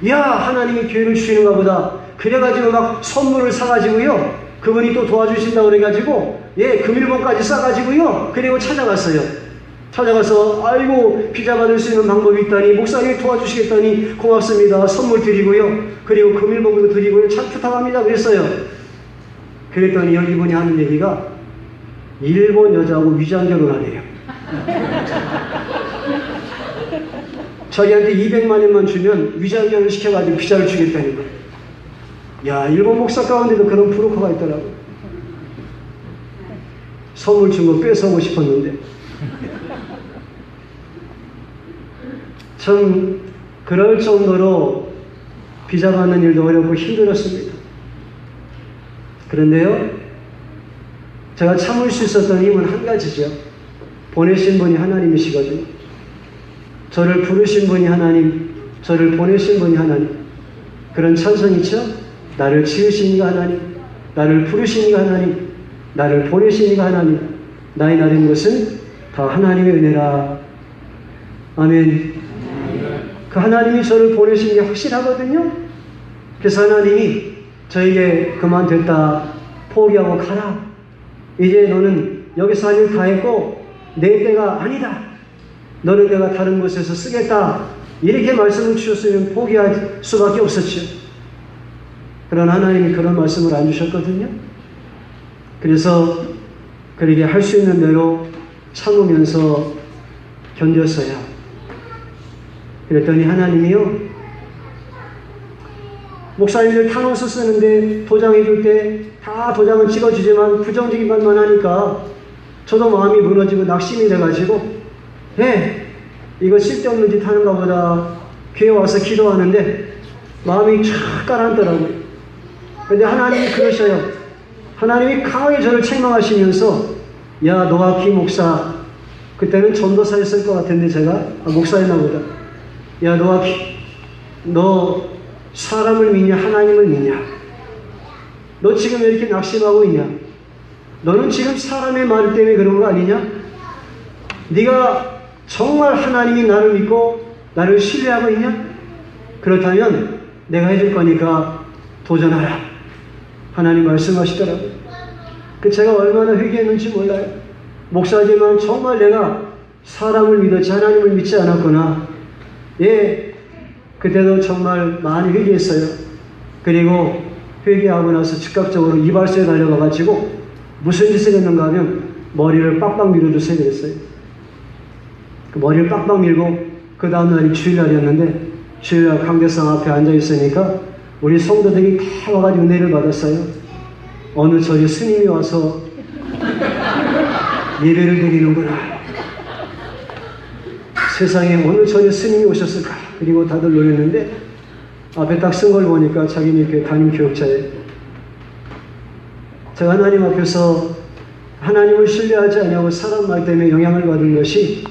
야, 하나님이 기회를 주시는가 보다. 그래가지고 막 선물을 사가지고요, 그분이 또 도와주신다고 그래가지고, 예, 금일봉까지 싸가지고요, 그리고 찾아갔어요. 찾아가서 아이고 비자 받을 수 있는 방법이 있다니 목사님이 도와주시겠다니 고맙습니다. 선물 드리고요. 그리고 금일봉도 드리고요. 참 부탁합니다. 그랬어요. 그랬더니 이분이 하는 얘기가 일본 여자하고 위장 결혼하네요. 자기한테 200만 원만 주면 위장 결혼 시켜가지고 비자를 주겠다는 거예요. 야, 일본 목사 가운데도 그런 브로커가 있더라고요. 선물 준 거 뺏어오고 싶었는데 참 그럴 정도로 비자 받는 일도 어렵고 힘들었습니다. 그런데요, 제가 참을 수 있었던 힘은 한 가지죠. 보내신 분이 하나님이시거든요. 저를 부르신 분이 하나님, 저를 보내신 분이 하나님. 그런 찬성이 있죠? 나를 지으신 이가 하나님, 나를 부르신 이가 하나님, 나를 보내신 이가 하나님. 나의 나된 것은 다 하나님의 은혜라. 아멘. 그 하나님이 저를 보내신 게 확실하거든요. 그래서 하나님이 저에게 그만 됐다, 포기하고 가라. 이제 너는 여기서 할 일 다 했고 내 때가 아니다. 너는 내가 다른 곳에서 쓰겠다. 이렇게 말씀을 주셨으면 포기할 수밖에 없었죠. 그러나 하나님이 그런 말씀을 안 주셨거든요. 그래서 그렇게 할 수 있는 대로 참으면서 견뎠어요. 그랬더니 하나님이요, 목사님들 탄원서 쓰는데 도장해 줄 때 다 도장은 찍어주지만 부정적인 말만 하니까 저도 마음이 무너지고 낙심이 돼가지고, 이거 쓸데없는 짓 하는가 보다. 교회 와서 기도하는데 마음이 쫙 가라앉더라고요. 근데 하나님이 그러셔요. 하나님이 강하게 저를 책망하시면서, 야, 노아키 목사, 그때는 전도사였을 것 같은데 제가 목사였나 보다. 야, 노아키, 너 사람을 믿냐 하나님을 믿냐? 너 지금 왜 이렇게 낙심하고 있냐? 너는 지금 사람의 말 때문에 그런 거 아니냐? 네가 정말 하나님이 나를 믿고 나를 신뢰하고 있냐? 그렇다면 내가 해줄 거니까 도전하라. 하나님 말씀하시더라고요. 제가 얼마나 회개했는지 몰라요. 목사지만 정말 내가 사람을 믿었지 하나님을 믿지 않았구나. 예, 그때도 정말 많이 회개했어요. 그리고 회개하고 나서 즉각적으로 이발소에 달려가가지고 무슨 짓을 했는가 하면 머리를 빡빡 밀어주세요 그랬어요. 그 머리를 빡빡 밀고 그 다음날이 주일날이었는데 주일날 강대상 앞에 앉아있으니까 우리 성도들이 다 와가지고 은혜를 받았어요. 어느 저희 스님이 와서 예배를 드리는구나. 세상에 어느 저희 스님이 오셨을까. 그리고 다들 놀랐는데 앞에 딱 쓴 걸 보니까 자기네 교회 담임 교육자예요. 제가 하나님 앞에서 하나님을 신뢰하지 않냐고 사람 말 때문에 영향을 받은 것이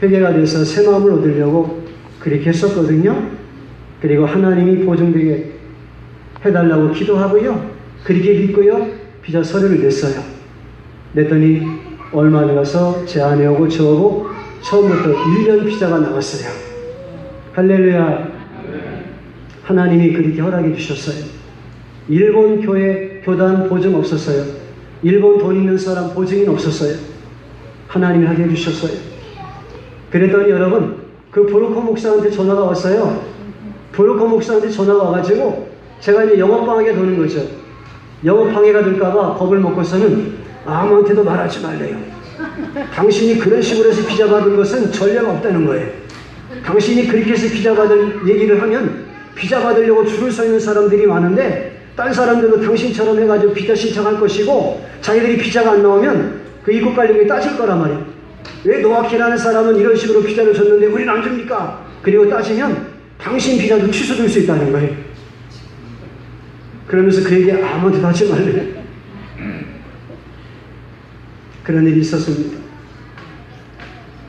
회개가 돼서 새 마음을 얻으려고 그렇게 했었거든요. 그리고 하나님이 보증되게 해달라고 기도하고요. 그렇게 믿고요. 비자 서류를 냈어요. 냈더니 얼마 지나서 제 아내하고 저하고 처음부터 1년 비자가 나왔어요. 할렐루야. 하나님이 그렇게 허락해 주셨어요. 일본 교회 교단 보증 없었어요. 일본 돈 있는 사람 보증인 없었어요. 하나님이 하게 해주셨어요. 그랬더니 여러분, 그 브로커 목사한테 전화가 왔어요. 브로커 목사한테 전화가 와가지고 제가 이제 영업방해가 되는 거죠. 영업방해가 될까봐 겁을 먹고서는 아무한테도 말하지 말래요. 당신이 그런 식으로 해서 비자 받은 것은 전례가 없다는 거예요. 당신이 그렇게 해서 비자 받을 얘기를 하면 비자 받으려고 줄을 서 있는 사람들이 많은데 딴 사람들도 당신처럼 해가지고 비자 신청할 것이고 자기들이 비자가 안 나오면 그 입국관리국이 따질 거란 말이에요. 왜 노아키라는 사람은 이런 식으로 비자를 줬는데 우리는 안 줍니까? 그리고 따지면 당신 비자도 취소될 수 있다는 거예요. 그러면서 그 얘기 아무한테도 하지 말래. 그런 일이 있었습니다.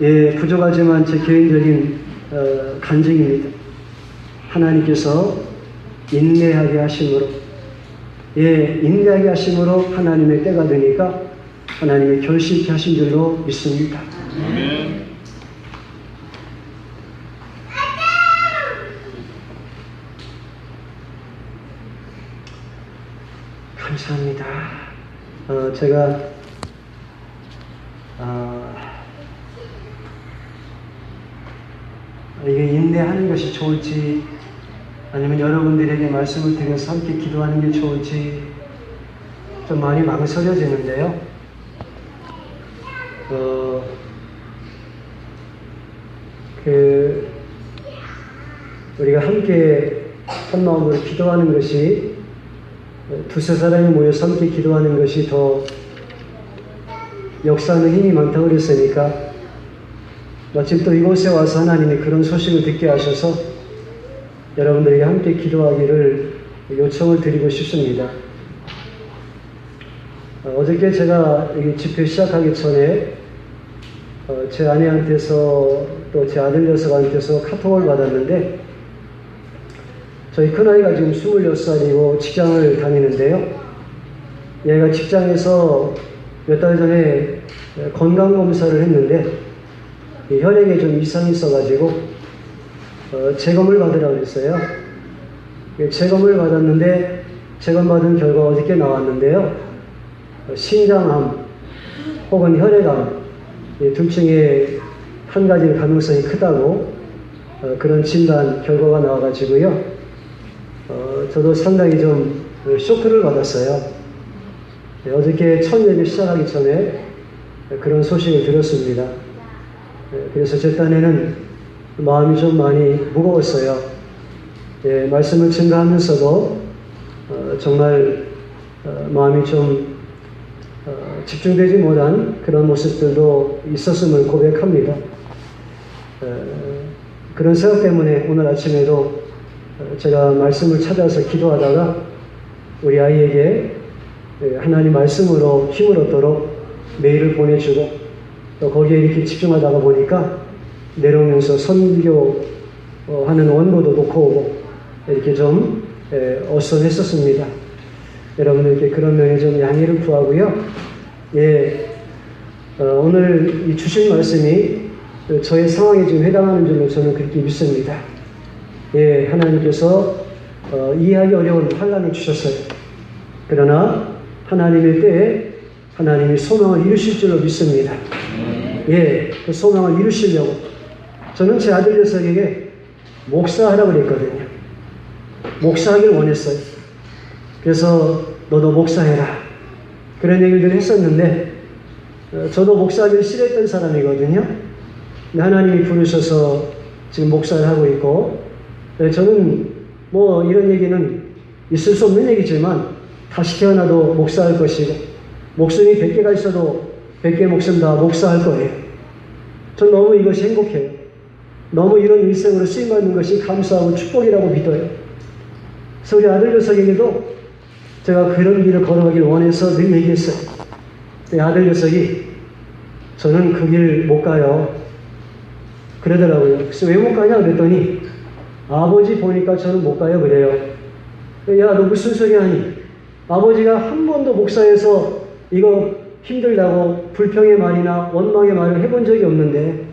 예, 부족하지만 제 개인적인 간증입니다. 하나님께서 인내하게 하심으로, 예, 인내하게 하심으로 하나님의 때가 되니까 하나님의 결실케 하신 줄로 믿습니다. 감사합니다. 제가 이게 인내하는 것이 좋을지 아니면 여러분들에게 말씀을 드려서 함께 기도하는 게 좋을지 좀 많이 망설여지는데요. 우리가 함께 한 마음으로 기도하는 것이, 두세 사람이 모여서 함께 기도하는 것이 더 역사하는 힘이 많다고 그랬으니까, 마침 또 이곳에 와서 하나님이 그런 소식을 듣게 하셔서 여러분들에게 함께 기도하기를 요청을 드리고 싶습니다. 어저께 제가 이 집회 시작하기 전에 제 아내한테서 또 제 아들 녀석한테서 카톡을 받았는데, 저희 큰아이가 지금 26살이고 직장을 다니는데요. 얘가 직장에서 몇 달 전에 건강검사를 했는데 혈액에 좀 이상이 있어가지고 재검을 받으라고 했어요. 재검을 받았는데 재검받은 결과 어저께 나왔는데요. 신장암 혹은 혈액암 둘 중에 한 가지 가능성이 크다고 그런 진단 결과가 나와가지고요. 저도 상당히 좀 쇼크를 받았어요. 어저께 첫 예배 시작하기 전에 그런 소식을 들었습니다. 그래서 제 딴에는 마음이 좀 많이 무거웠어요. 말씀을 증거하면서도 정말 마음이 좀 집중되지 못한 그런 모습들도 있었음을 고백합니다. 그런 생각 때문에 오늘 아침에도 제가 말씀을 찾아서 기도하다가 우리 아이에게 하나님 말씀으로 힘을 얻도록 메일을 보내주고 또 거기에 이렇게 집중하다가 보니까 내려오면서 선교하는 원고도 놓고 오고 이렇게 좀 어선했었습니다. 여러분들께 그런 면에 좀 양해를 구하고요. 오늘 이 주신 말씀이 저의 상황에 지금 해당하는 줄로 저는 그렇게 믿습니다. 하나님께서 이해하기 어려운 환난을 주셨어요. 그러나 하나님의 때에 하나님이 소망을 이루실 줄로 믿습니다. 그 소망을 이루시려고 저는 제 아들 녀석에게 목사하라고 그랬거든요. 목사하길 원했어요. 그래서 너도 목사해라 그런 얘기를 했었는데 저도 목사하기를 싫어했던 사람이거든요. 근데 하나님이 부르셔서 지금 목사를 하고 있고, 저는 뭐 이런 얘기는 있을 수 없는 얘기지만 다시 태어나도 목사할 것이고 목숨이 100개가 있어도 100개 목숨 다 목사할 거예요. 전 너무 이것이 행복해요. 너무 이런 일생으로 쓰임받는 것이 감사하고 축복이라고 믿어요. 그래서 우리 아들 녀석에게도 제가 그런 길을 걸어가길 원해서 늘 얘기했어요. 내 아들 녀석이 저는 그 길 못 가요 그러더라고요. 그래서 왜 못 가냐 그랬더니 아버지 보니까 저는 못 가요 그래요. 야, 너 무슨 소리 하니? 아버지가 한 번도 목사에서 이거 힘들다고 불평의 말이나 원망의 말을 해본 적이 없는데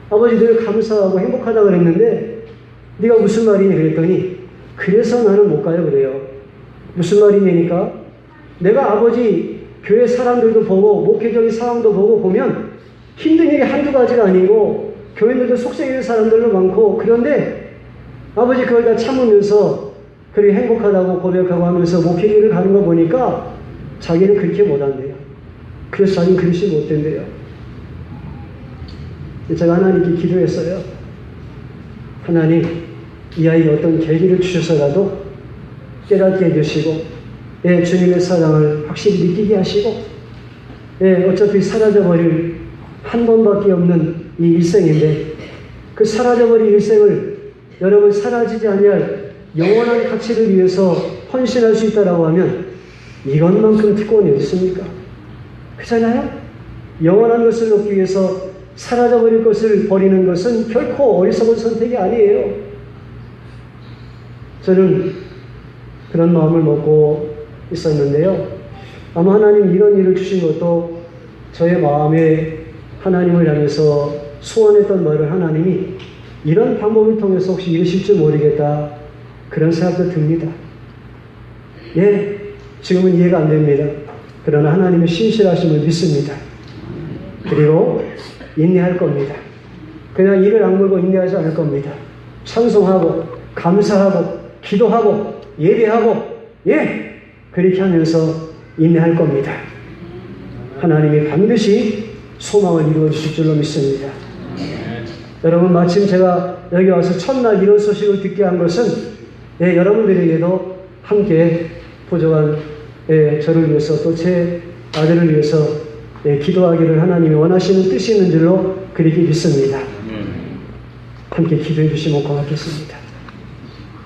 아버지 늘 감사하고 행복하다 그랬는데 네가 무슨 말이니 그랬더니 그래서 나는 못 가요 그래요. 무슨 말이냐니까 내가 아버지 교회 사람들도 보고 목회적인 상황도 보고 보면 힘든 일이 한두 가지가 아니고 교인들도 속썩이는 사람들도 많고, 그런데 아버지 그걸 다 참으면서 그렇게 행복하다고 고백하고 하면서 목회길을 가는 거 보니까 자기는 그렇게 못한대요. 그래서 자기는 그릇이 못된대요. 제가 하나님께 기도했어요. 하나님, 이 아이에 어떤 계기를 주셔서라도 깨닫게 해주시고 주님의 사랑을 확실히 느끼게 하시고 어차피 사라져버릴 한 번밖에 없는 이 일생인데 그 사라져버린 일생을 여러분 사라지지 아니할 영원한 가치를 위해서 헌신할 수 있다라고 하면 이것만큼 특권이 어디 있습니까? 그렇잖아요? 영원한 것을 얻기 위해서 사라져버릴 것을 버리는 것은 결코 어리석은 선택이 아니에요. 저는 그런 마음을 먹고 있었는데요. 아마 하나님 이런 일을 주신 것도 저의 마음에 하나님을 향해서 소원했던 말을 하나님이 이런 방법을 통해서 혹시 이루실 줄 모르겠다, 그런 생각도 듭니다. 예, 지금은 이해가 안 됩니다. 그러나 하나님의 신실하심을 믿습니다. 그리고 인내할 겁니다. 그냥 이를 악물고 인내하지 않을 겁니다. 찬송하고 감사하고 기도하고 예배하고, 예, 그렇게 하면서 인내할 겁니다. 하나님이 반드시 소망을 이루어 주실 줄로 믿습니다. 여러분, 마침 제가 여기 와서 첫날 이런 소식을 듣게 한 것은, 예, 여러분들에게도 함께 부족한, 예, 저를 위해서 또 제 아들을 위해서, 예, 기도하기를 하나님이 원하시는 뜻이 있는 줄로 그렇게 믿습니다. 함께 기도해 주시면 고맙겠습니다.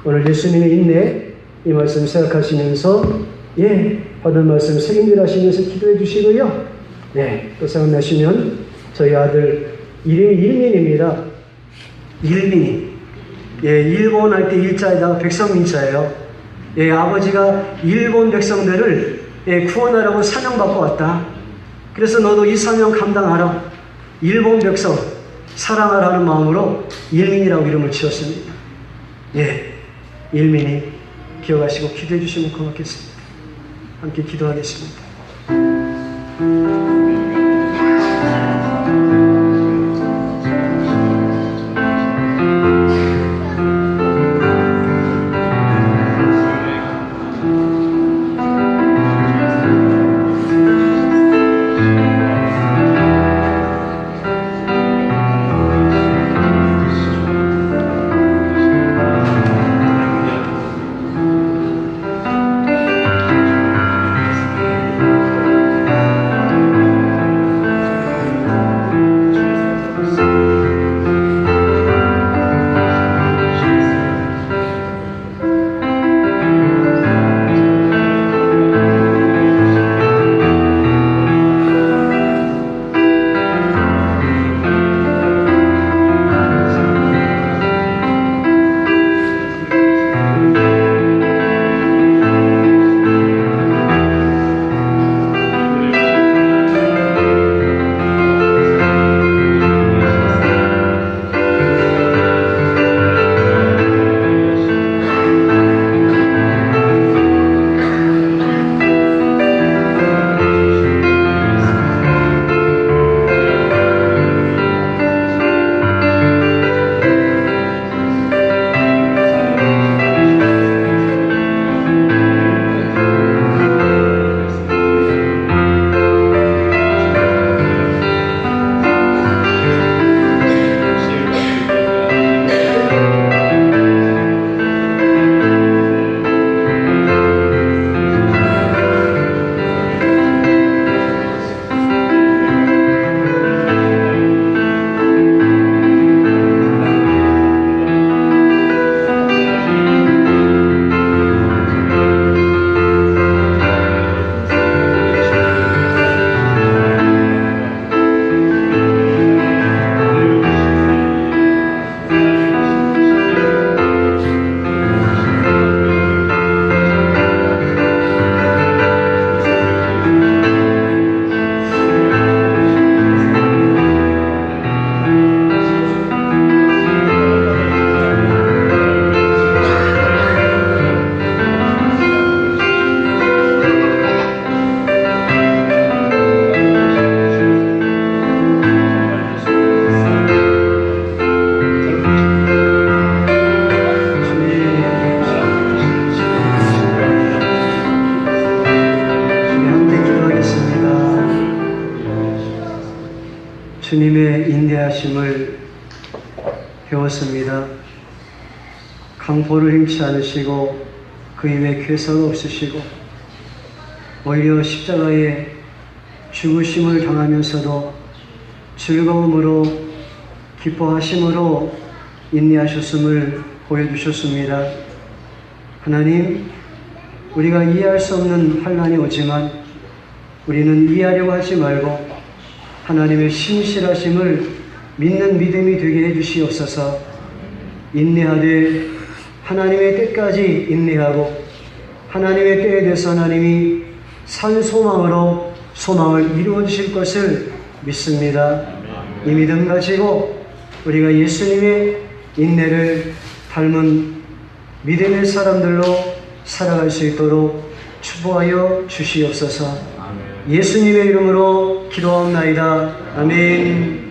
오늘 예수님의 인내, 이 말씀 생각하시면서, 예, 받은 말씀 책임질 하시면서 기도해 주시고요. 네, 또 생각나시면 저희 아들 이름이 일민입니다. 일민이. 예, 일본 할 때 일자에다가 백성민자예요. 예, 아버지가 일본 백성들을, 예, 구원하라고 사명받고 왔다. 그래서 너도 이 사명 감당하라. 일본 백성 사랑하라는 마음으로 일민이라고 이름을 지었습니다. 예, 일민이 기억하시고 기도해 주시면 고맙겠습니다. 함께 기도하겠습니다. 주님의 인내하심을 배웠습니다. 강포를 행치 않으시고 그 입에 괴사가 없으시고 오히려 십자가에 죽으심을 당하면서도 즐거움으로 기뻐하심으로 인내하셨음을 보여주셨습니다. 하나님, 우리가 이해할 수 없는 환난이 오지만 우리는 이해하려고 하지 말고 하나님의 신실하심을 믿는 믿음이 되게 해주시옵소서. 인내하되 하나님의 때까지 인내하고 하나님의 때에 대해서 하나님이 산 소망으로 소망을 이루어 주실 것을 믿습니다. 이 믿음 가지고 우리가 예수님의 인내를 닮은 믿음의 사람들로 살아갈 수 있도록 축복하여 주시옵소서. 예수님의 이름으로 기도하옵나이다. 아멘.